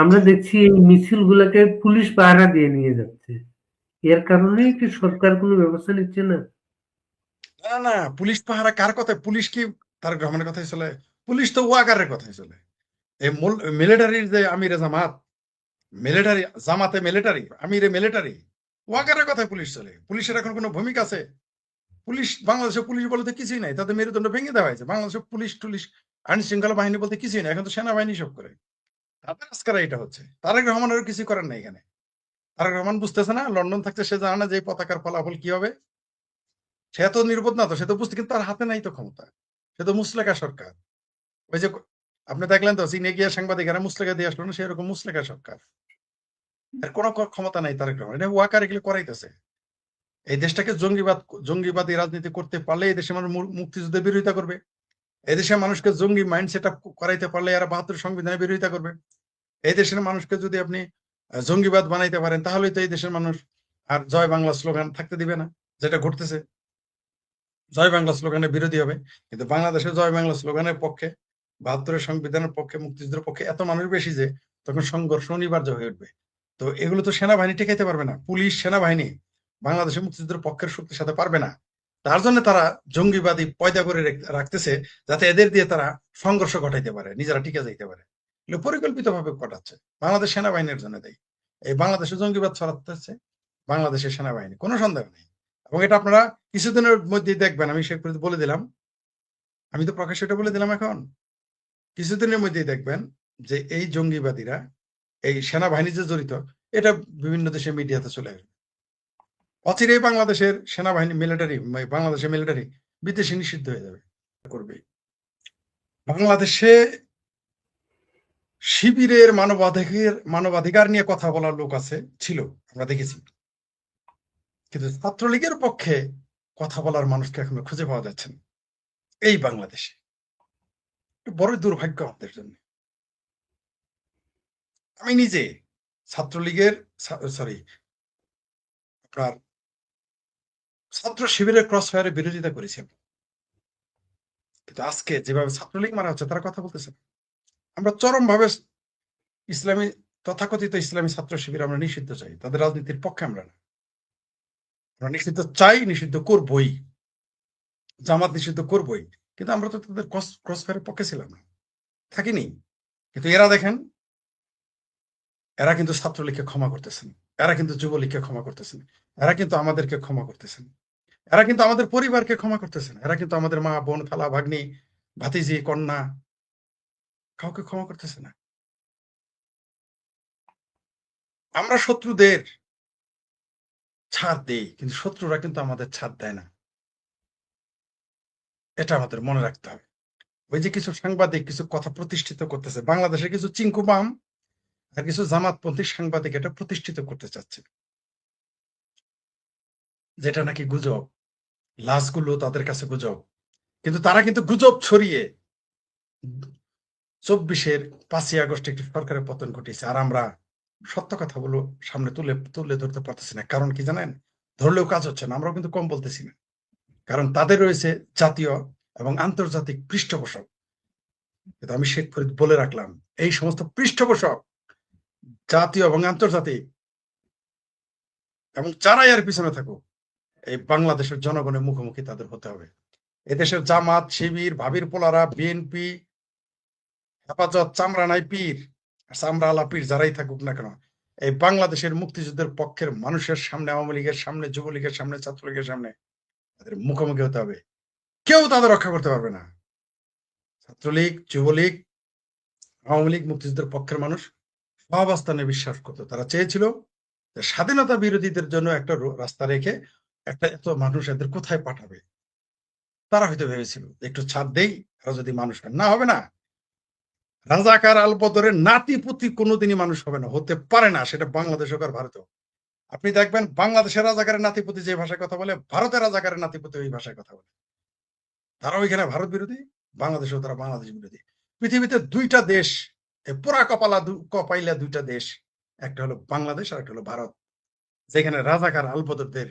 আমরা দেখছি এই মিছিলগুলোকে পুলিশ পাহারা দিয়ে নিয়ে যাচ্ছে। এর কারণে কি সরকার কোনো ব্যবস্থা নিচ্ছে না?
না না, পুলিশ পাহারা কার কথায়? পুলিশ কি তারেক রহমানের কথাই চলে? পুলিশ তো ওয়াকারের কথাই চলে। এই মিলিটারির যে আমিরে জামাত, মিলিটারি জামাতে মিলিটারি, আমিরে মিলিটারি, ওয়াকারের কথায় পুলিশ চলে। পুলিশের এখন কোনো ভূমিকা আছে? পুলিশ, বাংলাদেশের পুলিশ বলতে কিছুই নাই, তাদের মেরুদণ্ড ভেঙে দেওয়া হয়েছে। বাংলাদেশের পুলিশ টুলিশ আইন শৃঙ্খলা বাহিনী বলতে কিছুই নাই, এখন তো সেনাবাহিনী সব করে। তাদের আজকারা এটা হচ্ছে। তারেক রহমানেরও কিছু করার নাই এখানে। তারেক রহমান বুঝতেছে না, লন্ডন থাকতে সে জানে না যে এই পতাকার ফলাফল কি হবে। সে তো নির্বোধ না, তো সে তো বুঝতে, কিন্তু তার হাতে নাই তো ক্ষমতা। সে তো মুসলেকা সরকার। ওই যে আপনি দেখলেন তো চীনে গিয়ে সাংবাদিকেরা মুসলেকা দিয়ে আসলো না, সেরকম মুসলেকা সরকার। এর কোনো ক্ষমতা নাই তারেক রহমান, এটা ওয়াকার এগুলো করাইতেছে। এই দেশটাকে জঙ্গিবাদী রাজনীতি করতে পারলে এই দেশে মানুষ মুক্তিযুদ্ধের বিরোধিতা করবে। এই দেশের মানুষকে জঙ্গি মাইন্ড সেট আপ করাইতে পারলে এরা ৭২ সংবিধানের বিরোধিতা করবে। এই দেশের মানুষকে যদি আপনি জঙ্গিবাদ বানাইতে পারেন, তাহলেই তো এই দেশের মানুষ আর জয় বাংলা স্লোগান থাকতে দিবে না, যেটা ঘটতেছে। জয় বাংলা স্লোগানের বিরোধী হবে। কিন্তু বাংলাদেশে জয় বাংলা স্লোগানের পক্ষে, ৭২ সংবিধানের পক্ষে, মুক্তিযুদ্ধের পক্ষে এত মানুষ বেশি যে তখন সংঘর্ষ অনিবার্য হয়ে উঠবে। তো এগুলো তো সেনাবাহিনী ঠেকাইতে পারবে না। পুলিশ, সেনাবাহিনী বাংলাদেশের মুক্তিযুদ্ধের পক্ষের শক্তির সাথে পারবে না। তার জন্য তারা জঙ্গিবাদী পয়দা করে রাখতেছে, যাতে এদের দিয়ে তারা সংঘর্ষ ঘটাইতে পারে, নিজেরা টিকে যাইতে পারে। এগুলো পরিকল্পিতভাবে ঘটাচ্ছে, বাংলাদেশ সেনাবাহিনীর জন্য দেয়। এই বাংলাদেশে জঙ্গিবাদ ছড়াচ্ছে বাংলাদেশের সেনাবাহিনী, কোনো সন্দেহ নেই। এবং এটা আপনারা কিছুদিনের মধ্যেই দেখবেন। আমি সে বলে দিলাম, আমি তো প্রকাশ্যে এটা বলে দিলাম, এখন কিছুদিনের মধ্যেই দেখবেন যে এই জঙ্গিবাদীরা, এই সেনাবাহিনী যে জড়িত, এটা বিভিন্ন দেশের মিডিয়াতে চলে আসবে। অচিরেই বাংলাদেশের সেনাবাহিনী, মিলিটারি, বাংলাদেশের মিলিটারি বিদেশে নিষিদ্ধ হয়ে যাবে, করবে। বাংলাদেশে শিবিরের মানবাধিকার নিয়ে কথা বলার লোক আছে, ছিল, আমরা দেখেছি, কিন্তু ছাত্রলীগের পক্ষে কথা বলার মানুষকে এখনো খুঁজে পাওয়া যাচ্ছে না এই বাংলাদেশে। বড় দুর্ভাগ্য আমাদের জন্য। আমি নিজে ছাত্রলীগের, সরি, আপনার ছাত্র শিবিরের ক্রস ফায়ারের বিরোধিতা করেছি, কিন্তু আজকে যেভাবে ছাত্রলীগ মারা হচ্ছে, তারা কথা বলতেছে না। আমরা চরমভাবে ইসলামী, তথাকথিত ইসলামী ছাত্র শিবির আমরা নিষিদ্ধ চাই, তাদের রাজনীতির পক্ষে আমরা না। আমরা নিষিদ্ধ চাই, নিষিদ্ধ করবই, জামাত নিষিদ্ধ করবই, কিন্তু আমরা তো তাদের ক্রস ফায়ারের পক্ষে ছিলাম না, থাকিনি। কিন্তু এরা দেখেন, এরা কিন্তু ছাত্রলীগকে ক্ষমা করতেছেন, এরা কিন্তু যুবলীগকে ক্ষমা করতেছেন, এরা কিন্তু আমাদেরকে ক্ষমা করতেছেন, এরা কিন্তু আমাদের পরিবারকে ক্ষমা করতেছেন, এরা কিন্তু আমাদের মা, বোন, খালা, ভাগ্নি, ভাতিজি, কন্যা, কাউকে ক্ষমা করতেছে না। আমরা শত্রুদের ছাড় দেই, কিন্তু শত্রুরা কিন্তু আমাদের ছাড় দেয় না। এটা আমাদের মনে রাখতে হবে। ওই যে কিছু সাংবাদিক কিছু কথা প্রতিষ্ঠিত করতেছে, বাংলাদেশের কিছু চিঙ্কুবাম আর কিছু জামাতপন্থী সাংবাদিক এটা প্রতিষ্ঠিত করতে চাচ্ছে। যেটা নাকি গুজব, লাশগুলো তাদের কাছে গুজব, কিন্তু তারা কিন্তু গুজব ছড়িয়ে 24-এর 5ই আগস্ট একটি সরকারের পতন ঘটিয়েছে। আর আমরা সত্য কথাগুলো সামনে তুলে তুলে ধরতে পারতেছি না। কারণ কি জানেন? ধরলেও কাজ হচ্ছে না। আমরাও কিন্তু কম বলতেছি না। কারণ তাদের রয়েছে জাতীয় এবং আন্তর্জাতিক পৃষ্ঠপোষক। কিন্তু আমি শেখ ফরিদ বলে রাখলাম, এই সমস্ত পৃষ্ঠপোষক জাতীয় এবং আন্তর্জাতিক এবং যারাই এর পিছনে থাকুক, এই বাংলাদেশের জনগণের মুখোমুখি তাদের হতে হবে। এদেশের জামাত, শিবির, ভাবির পোলারা, বিএনপি, হেফাজত, চামড়া নাই পীর, চামড়া আলা পীর যারাই থাকুক না কেন, এই বাংলাদেশের মুক্তিযুদ্ধের পক্ষের মানুষের সামনে, আওয়ামী লীগের সামনে, যুবলীগের সামনে, ছাত্রলীগের সামনে তাদের মুখোমুখি হতে হবে। কেউ তাদের রক্ষা করতে পারবে না। ছাত্রলীগ, যুবলীগ, আওয়ামী লীগ মুক্তিযুদ্ধের পক্ষের মানুষ সহাবস্থানে বিশ্বাস করতো। তারা চেয়েছিল যে স্বাধীনতা বিরোধীদের জন্য একটা রাস্তা রেখে একটা এত মানুষ এদের কোথায় পাঠাবে। তারা হয়তো ভেবেছিল একটু ছাড় দেই, এরা যদি মানুষ হয়। না, হবে না। রাজাকার আলবদরের নাতিপুতি কোনোদিনই মানুষ হবে না, হতে পারে না। সেটা বাংলাদেশ হোক আর ভারত হোক। আপনি দেখবেন বাংলাদেশের রাজাকারের নাতিপুতি যে ভাষায় কথা বলে, ভারতের রাজাকারের নাতিপুতি ওই ভাষায় কথা বলে। তারা ওইখানে ভারত বিরোধী, বাংলাদেশেও তারা বাংলাদেশ বিরোধী। পৃথিবীতে দুইটা দেশ, পোড়া কপাইলা দুইটা দেশ, একটা হলো বাংলাদেশ আর একটা হলো ভারত, যেখানে রাজাকার আলবদরদের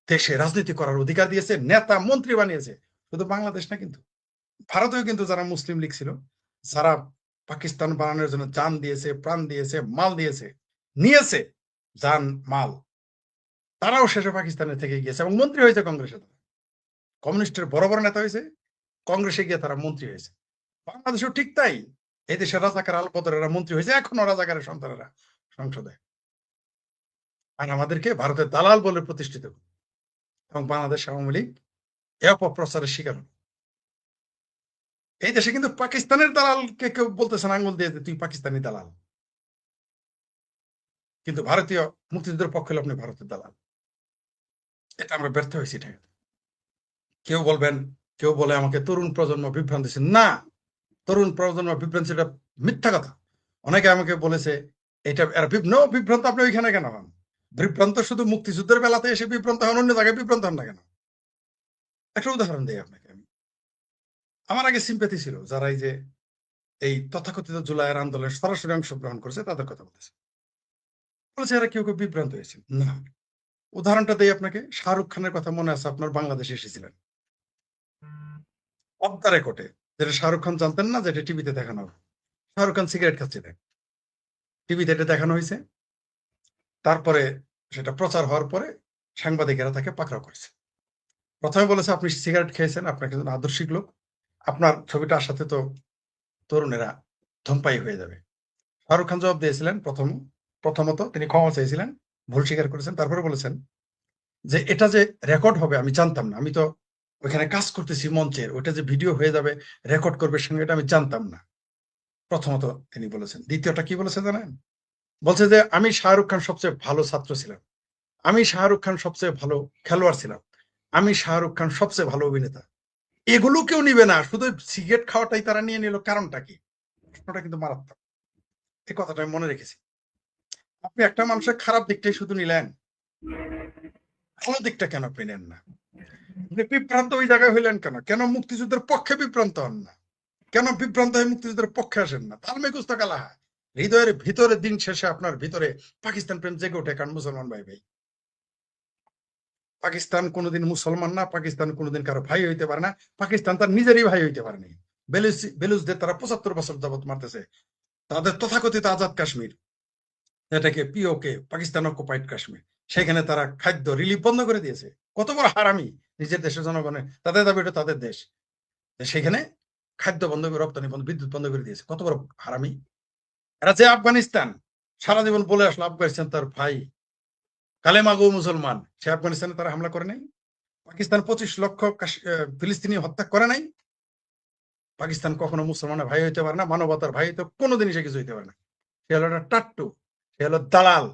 দেশে রাজনীতি করার অধিকার দিয়েছে, নেতা মন্ত্রী বানিয়েছে। শুধু বাংলাদেশ না, কিন্তু ভারতেও কিন্তু যারা মুসলিম লীগ ছিল, যারা পাকিস্তান বানানোর জন্য জান দিয়েছে, প্রাণ দিয়েছে, মাল দিয়েছে, নিয়েছে জান মাল, তারাও শেষে পাকিস্তানের থেকে গিয়েছে এবং মন্ত্রী হয়েছে কংগ্রেসে। তারা কমিউনিস্টের বড় বড় নেতা হয়েছে, কংগ্রেসে গিয়ে তারা মন্ত্রী হয়েছে। বাংলাদেশেও ঠিক তাই। এই দেশের রাজাকার আলবদরেরা মন্ত্রী হয়েছে, এখনো রাজাকারের সন্তানেরা সংসদে। আর আমাদেরকে ভারতের দালাল বলে প্রতিষ্ঠিত করে এবং বাংলাদেশ আওয়ামী লীগ এ অপপ্রচারের শিকার হল। এই দেশে কিন্তু পাকিস্তানের দালালকে কেউ বলতেছে না আঙ্গুল দিয়ে তুই পাকিস্তানি দালাল, কিন্তু ভারতীয় মুক্তিযুদ্ধের পক্ষে হলে আপনি ভারতের দালাল। এটা আমরা ব্যর্থ হয়েছি। এটা কেউ বলবেন, কেউ বলে আমাকে তরুণ প্রজন্ম বিভ্রান্ত দিচ্ছে। না, তরুণ প্রজন্ম বিভ্রান্ত, এটা মিথ্যা কথা। অনেকে আমাকে বলেছে এটা এরা বিভ্রান্ত। আপনি ওইখানে কেন হন? বিভ্রান্ত শুধু মুক্তিযুদ্ধের বেলাতে এসে বিভ্রান্ত হন, অন্য জায়গায় বিভ্রান্ত হন না কেন? একটা উদাহরণ দিই আপনাকে। আমার আগে সিম্প্যাথি ছিল যারা এই যে এই তথাকথিত জুলাইয়ের আন্দোলনে সরাসরি অংশগ্রহণ করেছে, তাদের কথা বলতেছে। বলেছে এরা কেউ কেউ বিভ্রান্ত হয়েছে। না, উদাহরণটা দেই আপনাকে। শাহরুখ খানের কথা মনে আছে আপনার? বাংলাদেশে এসেছিলেন অফ দ্য রেকর্ডে, যেটা শাহরুখ খান জানতেন না, যেটা টিভিতে দেখানো হবে। শাহরুখ খান সিগারেট খাচ্ছিলেন, টিভিতে এটা দেখানো হয়েছে। তারপরে সেটা প্রচার হওয়ার পরে সাংবাদিকেরা তাকে পাকড়াও করেছে। প্রথমে বলেছে আপনি সিগারেট খেয়েছেন, আপনাকে একজন আদর্শিক লোক, আপনার ছবিটার সাথে তো তরুণেরা ধূমপায়ী হয়ে যাবে। শাহরুখ খান জবাব দিয়েছিলেন, প্রথমত তিনি ক্ষমা চেয়েছিলেন, ভুল স্বীকার করেছেন। তারপরে বলেছেন যে এটা যে রেকর্ড হবে আমি জানতাম না, আমি তো ওইখানে কাজ করতেছি মঞ্চের, ওইটা যে ভিডিও হয়ে যাবে, রেকর্ড করবে সঙ্গে, এটা আমি জানতাম না। প্রথমত তিনি বলেছেন। দ্বিতীয়টা কি বলেছে জানেন? বলছে যে আমি শাহরুখ খান সবচেয়ে ভালো ছাত্র ছিলাম, আমি শাহরুখ খান সবচেয়ে ভালো খেলোয়াড় ছিলাম, আমি শাহরুখ খান সবচেয়ে ভালো অভিনেতা। এগুলো কেউ নিবে না, শুধু সিগারেট খাওয়াটাই তারা নিয়ে নিল। কারণটা কি? প্রশ্নটা কিন্তু মারাত্মক। এই কথাটা আমি মনে রেখেছি। আপনি একটা মানুষের খারাপ দিকটাই শুধু নিলেন, ভালো দিকটা কেন আপনি নেন না? আপনি বিভ্রান্ত ওই জায়গায় হইলেন কেন? কেন মুক্তিযুদ্ধের পক্ষে বিভ্রান্ত হন না? কেন বিভ্রান্ত হয়ে মুক্তিযুদ্ধের পক্ষে আসেন না? তালমে কুস্তা কালাহা। হৃদয়ের ভিতরে দিন শেষে আপনার ভিতরে পাকিস্তান প্রেম জেগে ওঠে। কারণ মুসলমান ভাই ভাই, পাকিস্তান কোনোদিন মুসলমান না, পাকিস্তান কোনোদিন কারো ভাই হইতে পারে না, পাকিস্তান তার নিজেরই ভাই হইতে পারে নাই। বেলুচদের তারা 75 বছর যাবত মারতেছে। তাদের তথাকথিত আজাদ কাশ্মীর, এটাকে পিওকে, পাকিস্তান অকুপাইড কাশ্মীর, সেখানে তারা খাদ্য রিলিফ বন্ধ করে দিয়েছে। কত বড় হারামি নিজের দেশের জনগণের, তাদের দাবি এটা তাদের দেশ, সেখানে খাদ্য বন্ধ করে, রপ্তানি বন্ধ, বিদ্যুৎ বন্ধ করে দিয়েছে। কত বড় হারামি এরা। যে আফগানিস্তান সারা জীবন বলে আসলো আফগানিস্তান তার ভাই, কালেমা গো মুসলমান, সে আফগানিস্তানে তারা হামলা করে নাই? পাকিস্তান 25 লক্ষ ফিলিস্তিনি হত্যা করে নাই? পাকিস্তান কখনো মুসলমানের ভাই হইতে পারে না, মানবতার ভাই তো কোনোদিনই সে কিছু হইতে পারে না। সে হলো একটা টাট্টু, সে হলো দালাল।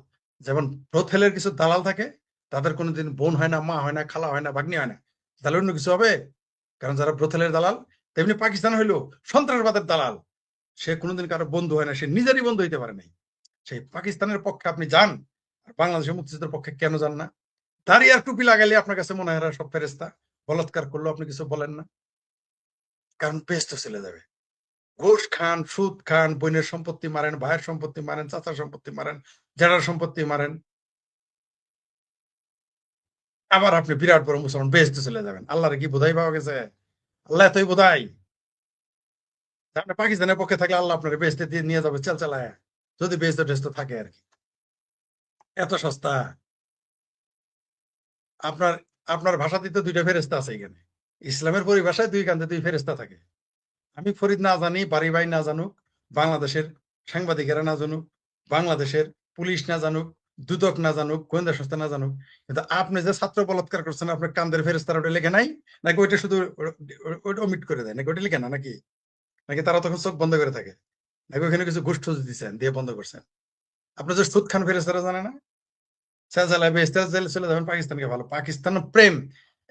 যেমন ব্রথেলের কিছু দালাল থাকে, তাদের কোনোদিন বোন হয় না, মা হয় না, খালা হয় না, ভাগ্নি হয় না, তাহলে অন্য কিছু হবে? কারণ যারা ব্রথেলের দালাল, তেমনি পাকিস্তান হইলো সন্ত্রাসবাদের দালাল, সে কোনোদিন কারো বন্ধু হয় না, সে নিজেরই বন্ধু হইতে পারে নাই। সেই পাকিস্তানের পক্ষে আপনি যান, আর বাংলাদেশের মুক্তিযুদ্ধের পক্ষে কেন যান না? দাড়ি আর টুপি লাগাইলে আপনার কাছে মনে হয় এরা সব ফেরেশতা, বলাৎকার করলো আপনি কিছু বলেন না, কারণ বেহেশতে চলে যাবে। ঘুষ খান, সুদ খান, বোনের সম্পত্তি মারেন, ভাইয়ের সম্পত্তি মারেন, চাচার সম্পত্তি মারেন, জেঠার সম্পত্তি মারেন, আবার আপনি বিরাট বড় মুসলমান, বেহেশতে চলে যাবেন। আল্লাহর কি বোধাই পাওয়া গেছে? আল্লাহ এতই বোধাই? আপনি পাকিস্তানের পক্ষে থাকলে আল্লাহ আপনার বেহেশতে দিয়ে নিয়ে যাবে চাল চালায়, যদি বেহেশতে টেস্ট থাকে আর কি। এত সস্তা? আপনার আপনার ভাষাতে তো দুইটা ফেরেশতা আছে এখানে। ইসলামের পরিভাষায় দুই কান্দে দুই ফেরেশতা থাকে। আমি ফরিদ না জানি, বাড়ি ভাই না জানুক, বাংলাদেশের সাংবাদিকেরা না জানুক, বাংলাদেশের পুলিশ না জানুক, দুদক না জানুক, গোয়েন্দা সংস্থা না জানুক, কিন্তু আপনি যে ছাত্র বলাৎকার করছেন আপনার কান্দের ফেরেশতারা ওটা লেখে নাই, নাকি ওইটা শুধু ওইটা অমিট করে দেয়, নাকি ওইটা লিখে না, নাকি নাকি তারা তখন চোখ বন্ধ করে থাকে, নাকি ওখানে কিছু ঘুষ টুস দিচ্ছেন দিয়ে বন্ধ করছেন? আপনার যে সুদ খান ফেরেশতারা জানে না? শাহজালাল বেহেশতে চলে যাবেন, পাকিস্তানকে ভালো। পাকিস্তান প্রেম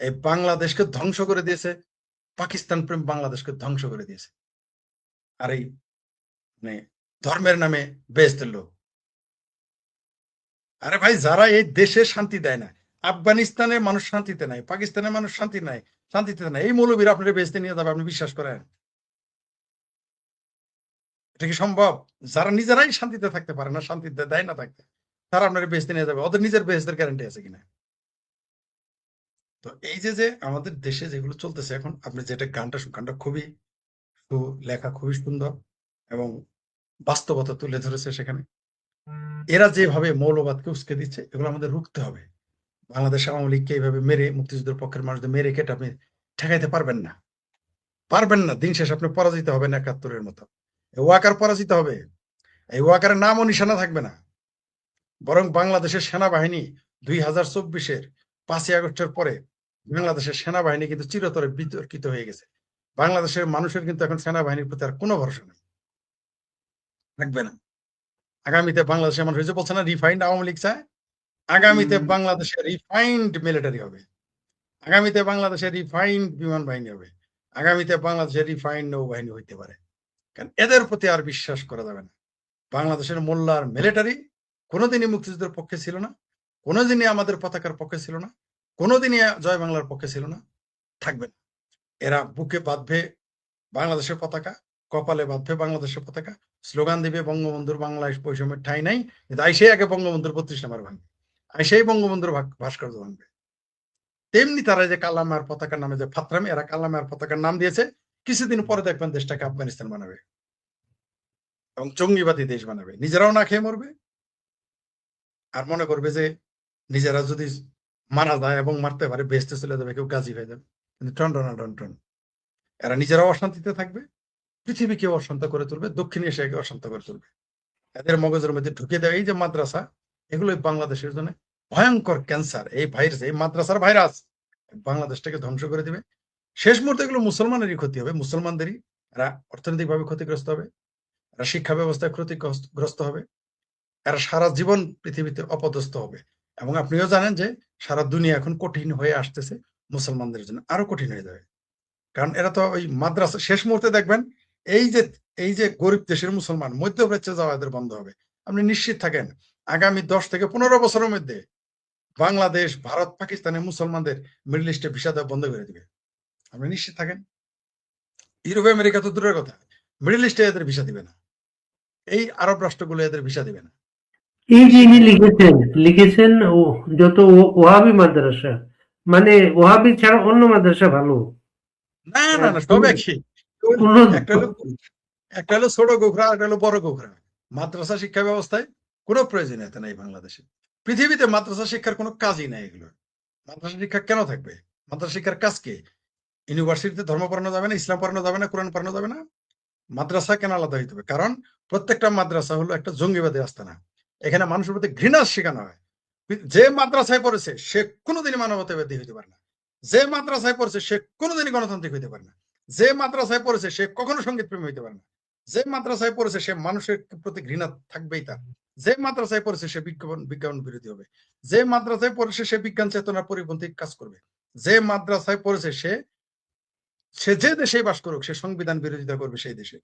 এই বাংলাদেশকে ধ্বংস করে দিয়েছে, পাকিস্তান প্রেম বাংলাদেশকে ধ্বংস করে দিয়েছে। আর এই মানে ধর্মের নামে বেহেশতের লোক। আরে ভাই, যারা এই দেশে শান্তি দেয় না, আফগানিস্তানের মানুষ শান্তিতে নাই, পাকিস্তানের মানুষ শান্তিতে নাই, এই মৌলবীরা আপনার বেহেশতে নিয়ে যাবে, আপনি বিশ্বাস করেন? এটা কি সম্ভব? যারা নিজেরাই শান্তিতে থাকতে পারে না, শান্তিতে দেয় না থাকতে, তারা আপনার বেহেশতে নিয়ে যাবে, ওদের নিজের বেহেশতের গ্যারান্টি আছে কিনা? তো এই যে আমাদের দেশে যেগুলো চলতেছে এখন, আপনি যেটা গানটা খুবই লেখা, খুবই সুন্দর এবং বাস্তবতা তুলে ধরেছে সেখানে। এরা যেভাবে মৌলবাদকে উস্কে দিচ্ছে, এগুলো আমাদের রুখতে হবে। বাংলাদেশ আওয়ামী লীগকে এইভাবে মেরে, মুক্তিযুদ্ধের পক্ষের মানুষদের মেরে কেটে আপনি ঠেকাইতে পারবেন না, পারবেন না। দিন শেষে আপনি পরাজিত হবেন ৭১-এর মতো। ওয়াকার পরাজিত হবে, এই ওয়াকারের নামও নিশানা থাকবে না। বরং বাংলাদেশের সেনাবাহিনী 2024-এর 5ই আগস্টের পরে বাংলাদেশের সেনাবাহিনী কিন্তু চিরতরে বিতর্কিত হয়ে গেছে। বাংলাদেশের মানুষের কিন্তু এখন সেনাবাহিনীর প্রতি আর কোনো ভরসা নেই, থাকবে না। আগামীতে বাংলাদেশের মানুষ বলছে না রিফাইন্ড আওয়ামী লীগ চায়, আগামীতে বাংলাদেশে রিফাইন্ড মিলিটারি হবে, আগামীতে বাংলাদেশের রিফাইন্ড বিমান বাহিনী হবে, আগামীতে বাংলাদেশের রিফাইন্ড নৌবাহিনী হইতে পারে। কারণ এদের প্রতি আর বিশ্বাস করা যাবে না। বাংলাদেশের মোল্লার মিলিটারি কোনোদিনই মুক্তিযুদ্ধের পক্ষে ছিল না, কোনোদিনই আমাদের পতাকার পক্ষে ছিল না, কোনোদিনই জয় বাংলার পক্ষে ছিল না, থাকবে না। এরা বুকে বাঁধবে বাংলাদেশের পতাকা, কপালে বাঁধবে বাংলাদেশের পতাকা, স্লোগান দিবে বঙ্গবন্ধুর বাংলাদেশ বৈষম্যের ঠাঁই নাই, কিন্তু আইসেই আগে বঙ্গবন্ধুর 32 নম্বর ভাঙবে, আইসেই বঙ্গবন্ধুর ভাস্কর্য ভাঙবে। তেমনি তারা যে কালামার পতাকার নামে যে ফাত্রামি, এরা কালামার পতাকার নাম দিয়েছে, কিছুদিন পরে দেখবেন দেশটাকে আফগানিস্তান বানাবে এবং জঙ্গিবাদী দেশ বানাবে, নিজেরাও না খেয়ে মরবে, আর মনে করবে যে নিজেরা যদি মারা যায় এবং মারতে পারে বেহেশতে চলে যাবে, কেউ গাজী হয়ে যাবে। কিন্তু টন। এরা নিজেরাও অশান্তিতে থাকবে, পৃথিবীকে অশান্ত করে তুলবে, দক্ষিণ এশিয়াকে অশান্ত করে তুলবে। এদের মগজের মধ্যে ঢুকে দেয় এই যে মাদ্রাসা, এগুলো বাংলাদেশের জন্য ভয়ঙ্কর ক্যান্সার। এই ভাইরাস, এই মাদ্রাসার ভাইরাস বাংলাদেশটাকে ধ্বংস করে দিবে। শেষ মুহূর্তে এগুলো মুসলমানেরই ক্ষতি হবে, মুসলমানদেরই। এরা অর্থনৈতিকভাবে ক্ষতিগ্রস্ত হবে, এরা শিক্ষা ব্যবস্থায় ক্ষতিগ্রস্ত হবে, এরা সারা জীবন পৃথিবীতে অপদস্থ হবে। এবং আপনিও জানেন যে সারা দুনিয়া এখন কঠিন হয়ে আসতেছে, মুসলমানদের জন্য আরো কঠিন হয়ে যাবে। কারণ এরা তো ওই মাদ্রাসা, শেষ মুহূর্তে দেখবেন এই যে গরিব দেশের মুসলমান মধ্যপ্রাচ্যে যাওয়া এদের বন্ধ হবে। আপনি নিশ্চিত থাকেন, আগামী 10 থেকে 15 বছরের মধ্যে বাংলাদেশ, ভারত, পাকিস্তানের মুসলমানদের মিডল ইস্টে ভিসা দেওয়া বন্ধ করে দিবে, আপনি নিশ্চিত থাকেন। ইউরোপ আমেরিকা তো দূরের কথা, মিডল ইস্টে এদের ভিসা দিবে না, এই আরব রাষ্ট্রগুলো এদের ভিসা দিবে না।
এই যে ইনি লিখেছেন ও যত ওহাবি মাদ্রাসা, মানে ওহাবি ছাড়া অন্য মাদ্রাসা ভালো
না, সব একই। একটা হলো ছোট গোখরা, একটা হলো বড় গোখরা। মাদ্রাসা শিক্ষা ব্যবস্থায় কোনো প্রয়োজনীয়তা নেই বাংলাদেশে। পৃথিবীতে মাদ্রাসা শিক্ষার কোনো কাজই নাই এগুলো। মাদ্রাসা শিক্ষা কেন থাকবে? মাদ্রাসা শিক্ষার কাজ কি? ইউনিভার্সিটিতে ধর্ম পড়ানো যাবে না, ইসলাম পড়ানো যাবে না, কোরআন পড়ানো যাবে না? মাদ্রাসা কেন আলাদা হইতে হবে? কারণ প্রত্যেকটা মাদ্রাসা হলো একটা জঙ্গিবাদী আস্তানা। এখানে মানুষের প্রতি ঘৃণা শেখানো হয়। যে মাদ্রাসায় পড়েছে সে কোনোদিনই মানবতাবাদী হইতে পারে না, যে মাদ্রাসায় পড়েছে সে কোনোদিনই গণতান্ত্রিক হইতে পারে না, যে মাদ্রাসায় পড়েছে সে কখনো সঙ্গীত প্রেমী হইতে পারে না, যে মাদ্রাসায় পড়েছে সে মানুষের প্রতি ঘৃণা থাকবেই তার, যে মাদ্রাসায় পড়েছে সে বিজ্ঞান বিরোধী হবে, যে মাদ্রাসায় পড়েছে সে বিজ্ঞান চেতনার পরিপন্থী কাজ করবে, যে মাদ্রাসায় পড়েছে সে যে দেশেই বাস করুক সে সংবিধান বিরোধিতা করবে সেই দেশে,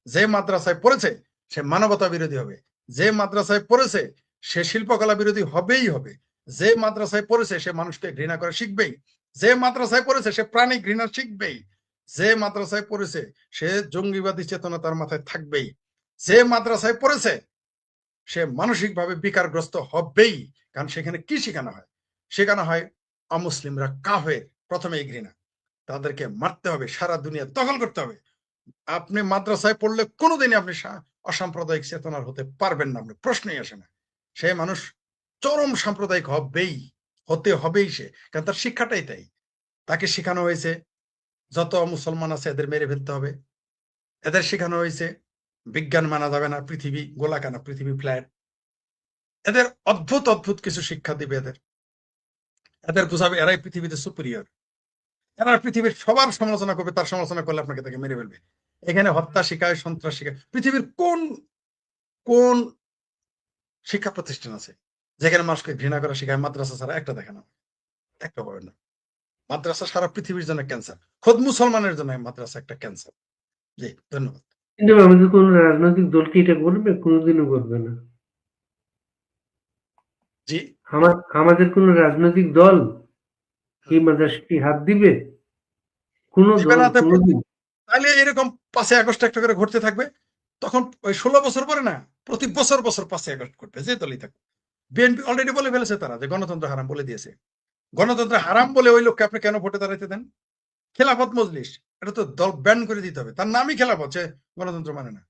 যে মাদ্রাসায় পড়েছে সে মানবতা বিরোধী হবে, যে মাদ্রাসায় পড়েছে সে শিল্পকলা বিরোধী হবেই হবে, যে মাদ্রাসায় পড়েছে সে মানুষকে ঘৃণা করে শিখবেই, যে মাদ্রাসায় পড়েছে সে প্রাণী ঘৃণা শিখবেই, যে মাদ্রাসায় পড়েছে সে জঙ্গিবাদী চেতনা তার মাথায় থাকবেই, যে মাদ্রাসায় পড়েছে সে মানসিকভাবে বিকারগ্রস্ত হবেই। কারণ সেখানে কি শেখানো হয়? শেখানো হয় অমুসলিমরা কাফের, প্রথমে এই ঘৃণা, তাদেরকে মারতে হবে, সারা দুনিয়া দখল করতে হবে। আপনি মাদ্রাসায় পড়লে কোনোদিনই আপনি অসাম্প্রদায়িক চেতনার হতে পারবেন না, আপনি প্রশ্নই আসে না। সে মানুষ চরম সাম্প্রদায়িক হবেই, হতে হবেই সে, কারণ তার শিক্ষাটাই তাই। তাকে শেখানো হয়েছে যত মুসলমান আছে এদের মেরে ফেলতে হবে, এদের শেখানো হয়েছে বিজ্ঞান মানা যাবে না, পৃথিবী গোলাকানা, পৃথিবী ফ্ল্যাট, এদের অদ্ভুত অদ্ভুত কিছু শিক্ষা দিবে, এদের বুঝাবে এরাই পৃথিবীতে সুপিরিয়র, এরা পৃথিবীর সবার সমালোচনা করবে, তার সমালোচনা করলে আপনাকে তাকে মেরে ফেলবে। এখানে হত্যা শিখায়, সন্ত্রাস শিখায়। পৃথিবীর কোন কোন শিক্ষা প্রতিষ্ঠান আছে যেখানে মানুষকে ঘৃণা করা শিখায়? মাদ্রাসা ছাড়া একটা দেখে না, একটা পাবে না। মাদ্রাসা সারা পৃথিবীর জন্য ক্যান্সার, খোদ মুসলমানের জন্য মাদ্রাসা একটা ক্যান্সার। জি, ধন্যবাদ।
কিন্তু আমাদের কোন রাজনৈতিক দল কি এটা করবে? কোনোদিনও করবে না।
জি,
আমাদের কোন রাজনৈতিক দল এই মাদ্রাসাটি হাত দিবে? কোন
দিবে
দল
না।
কোনোদিন?
তাহলে এরকম 5ই আগস্ট একটা করে ঘটতে থাকবে, তখন ওই 16 বছর পরে না, প্রতি বছর বছর 5ই আগস্ট ঘটবে, যে দলই থাকবে। বিএনপি অলরেডি বলে ফেলেছে তারা যে গণতন্ত্র হারাম বলে দিয়েছে। গণতন্ত্র হারাম বলে ওই লোককে আপনি কেন ভোটে দাঁড়াইতে দেন? খেলাফত মজলিস, এটা তো দল ব্যান করে দিতে হবে, তার নামই খেলাফত, যে গণতন্ত্র মানে না।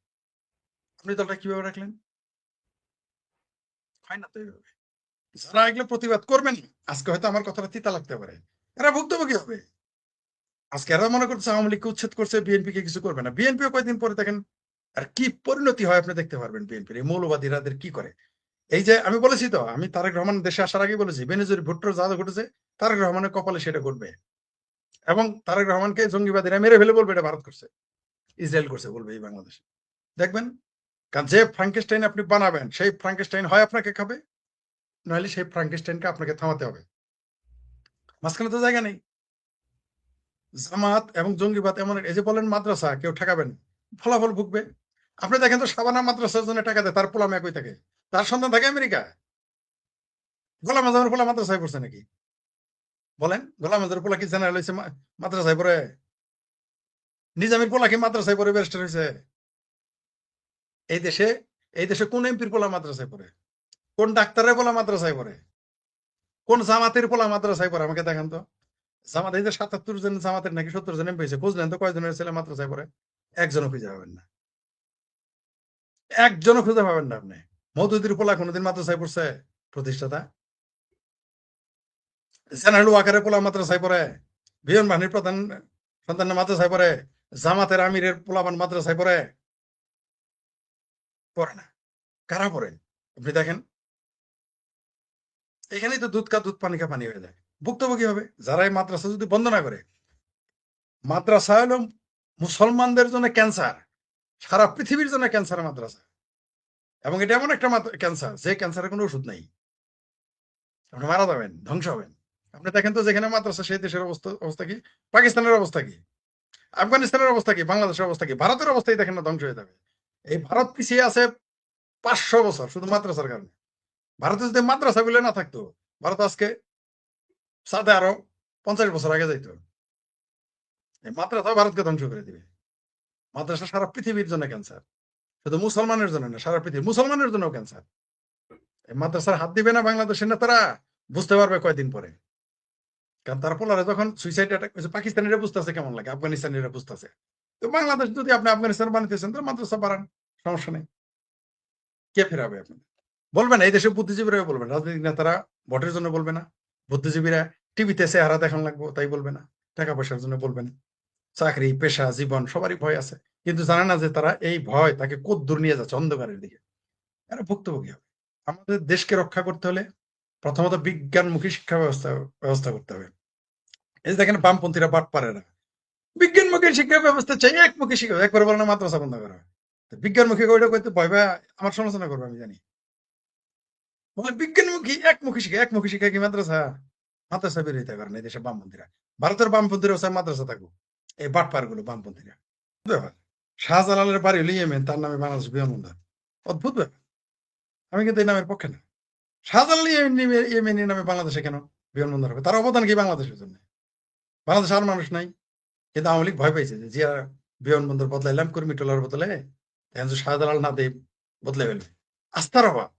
আপনি দলটা কিভাবে রাখলেন? হয় না তো এইভাবে। যারা এগুলো প্রতিবাদ করবেন, আজকে হয়তো আমার কথাটা তিতা লাগতে পারে, এরা ভুক্তভোগী হবে। আজকে এরা মনে করছে আওয়ামী লীগকে উচ্ছেদ করছে, বিএনপি কে কিছু করবে না। বিএনপিও কয়েকদিন পরে দেখেন আর কি পরিণতি হয় আপনি দেখতে পারবেন। বিএনপির এই মৌলবাদীরাদের কি করে। এই যে আমি বলেছি তো, আমি তারেক রহমান দেশে আসার আগেই বলেছি, বেনজির ভুট্টোর যা ঘটেছে তারেক রহমানের কপালে সেটা ঘটবে, এবং তারেক রহমানকে জঙ্গিবাদীরা মেরে ফেলে বলবে এটা ভারত করছে, ইসরায়েল করছে বলবে এই বাংলাদেশ। দেখবেন, কারণ যে ফ্রাঙ্কেস্টাইন আপনি বানাবেন সেই ফ্রাঙ্কেস্টাইন হয় আপনাকে খাবে, নইলে সেই ফ্রাঙ্কেস্টাইনকে আপনাকে থামাতে হবে। মাঝখানে তো জায়গা নেই। জামাত এবং জঙ্গিবাদ এমন, এই যে বলেন মাদ্রাসা কেউ ঠেকাবেন, ফলাফল ভুগবে। আপনি দেখেন তো শাবানা মাদ্রাসার জন্য টাকা দেয়, তার পোলা একই থাকে, তার সন্তান থাকে আমেরিকা। গোলাম আজমের পোলা মাদ্রাসায় পড়ছে নাকি? বলেন, গোলাম আজমের পোলা কি জেনারেল হয়েছে মাদ্রাসায় পড়ে? নিজামের পোলা কি মাদ্রাসায় পড়ে ব্যারিস্টার হয়েছে? এই দেশে, এই দেশে কোন এমপির পোলা মাদ্রাসায় পড়ে? কোন ডাক্তারের পোলা মাদ্রাসায় পড়ে? কোন জামাতের পোলা মাদ্রাসায় পড়ে? আমাকে দেখান তো। জামাত, এই যে ৭৭ জন জামাতের নাকি ৭০ জন এমপি হয়েছে, বুঝলেন তো কয়জনের ছেলে মাদ্রাসায় পড়ে? একজনও খুঁজে পাবেন না, একজনও খুঁজে পাবেন না আপনি। মওদুদির পোলা কোনোদিন মাদ্রাসায় পড়ছে? প্রতিষ্ঠাতা। জেনারেল ওয়াকারের পোলা মাদ্রাসায় পড়ে? বিমান বাহিনীর প্রধান সন্তান মাদ্রাসায় পড়ে? জামাতের আমিরের পোলাপান মাদ্রাসায় পড়ে? পড়ে না। কারা পড়ে আপনি দেখেন। এখানেই তো দুধ কা দুধ, পানি কা পানি হয়ে যায়। ভুক্তভোগী হবে যারা এই মাদ্রাসা যদি বন্ধ না করে। মাদ্রাসা হলো মুসলমানদের জন্য ক্যান্সার, সারা পৃথিবীর জন্য ক্যান্সার মাদ্রাসা। এবং এটা এমন একটা ক্যান্সার যে ক্যান্সারের কোনো ওষুধ নেই, আপনি মারা যাবেন, ধ্বংস হবেন। আপনি দেখেন তো যেখানে মাদ্রাসা সেই দেশের অবস্থা কি? পাকিস্তানের অবস্থা কি? আফগানিস্তানের অবস্থা কি? বাংলাদেশের অবস্থা কি? ভারতের অবস্থাই দেখেন না, ধ্বংস হয়ে যাবে। এই ভারত পিছিয়ে আছে 500 বছর শুধু মাদ্রাসার কারণে। ভারতে যদি মাদ্রাসা গুলো না থাকতো, ভারত আজকে সাথে আরো 50 বছর আগে যাইতো। এই মাদ্রাসা ভারতকে ধ্বংস করে দিবে। মাদ্রাসা সারা পৃথিবীর জন্য ক্যান্সার, শুধু মুসলমানের জন্য না, সারা পৃথিবী মুসলমানের জন্য ক্যান্সার। এই মাদ্রাসার হাত দিবে না বাংলাদেশের নেতারা, বুঝতে পারবে কয়দিন পরে। কারণ তার পোলারে যখন সুইসাইড অ্যাটাক হয়েছে, পাকিস্তানিরা বুঝতেছে কেমন লাগে, আফগানিস্তানিরা বুঝতেছে। তো বাংলাদেশ যদি আপনি আফগানিস্তান বানাইতেছেন, তো মাদ্রাসা বাড়ান, সমস্যা নেই। কে ফেরাবে আপনি? বলবেন এই দেশে বুদ্ধিজীবীরা বলবেন, রাজনৈতিক নেতারা ভোটের জন্য বলবে না, বুদ্ধিজীবীরা টিভিতে চেহারা দেখান লাগবো তাই বলবে না, টাকা পয়সার জন্য বলবেন। চাকরি, পেশা, জীবন সবারই ভয় আছে, কিন্তু জানে না যে তারা এই ভয় তাকে কদ্দূর নিয়ে যাচ্ছে, অন্ধকারের দিকে। এরা ভুক্তভোগী হবে। আমাদের দেশকে রক্ষা করতে হলে প্রথমত বিজ্ঞানমুখী শিক্ষা ব্যবস্থা করতে হবে। এই যে দেখেন বামপন্থীরা বাটপারেরা বিজ্ঞানমুখী শিক্ষা ব্যবস্থা চাই, একমুখী শিক্ষা, একবার বলে না মাদ্রাসা বন্ধ করা হয়। বিজ্ঞানমুখী ওইটা করতে ভয় পায় আমার সমালোচনা করবে, আমি জানি। বলে বিজ্ঞানমুখী একমুখী শিক্ষা, একমুখী শিক্ষা কি মাদ্রাসা? মাদ্রাসা বিরোধিতা করেন এই দেশের বামপন্থীরা। ভারতের বামপন্থীরা চায় মাদ্রাসা থাকুক, এই বাটপার গুলো বামপন্থীরা। ব্যাপার, শাহজালালের বাড়ি হলো ইয়েমেন, তার নামে বাংলাদেশ বিমানবন্দর। অদ্ভুত ব্যাপার। আমি কিন্তু এই নামের পক্ষে না। শাহজালাল ইয়েমেনি নামে বাংলাদেশে কেন বিমানবন্দর হবে? তার অবদান কি বাংলাদেশের জন্য? বাংলাদেশে আর মানুষ নাই, কিন্তু আওয়ামী লীগ ভয় পাইছে যে জিয়া বিমানবন্দর বদলাইলাম কর্মী টোলার বদলে, এখন যে শাহজালাল না দেব বদলে ফেলবে। আস্থার অভাব।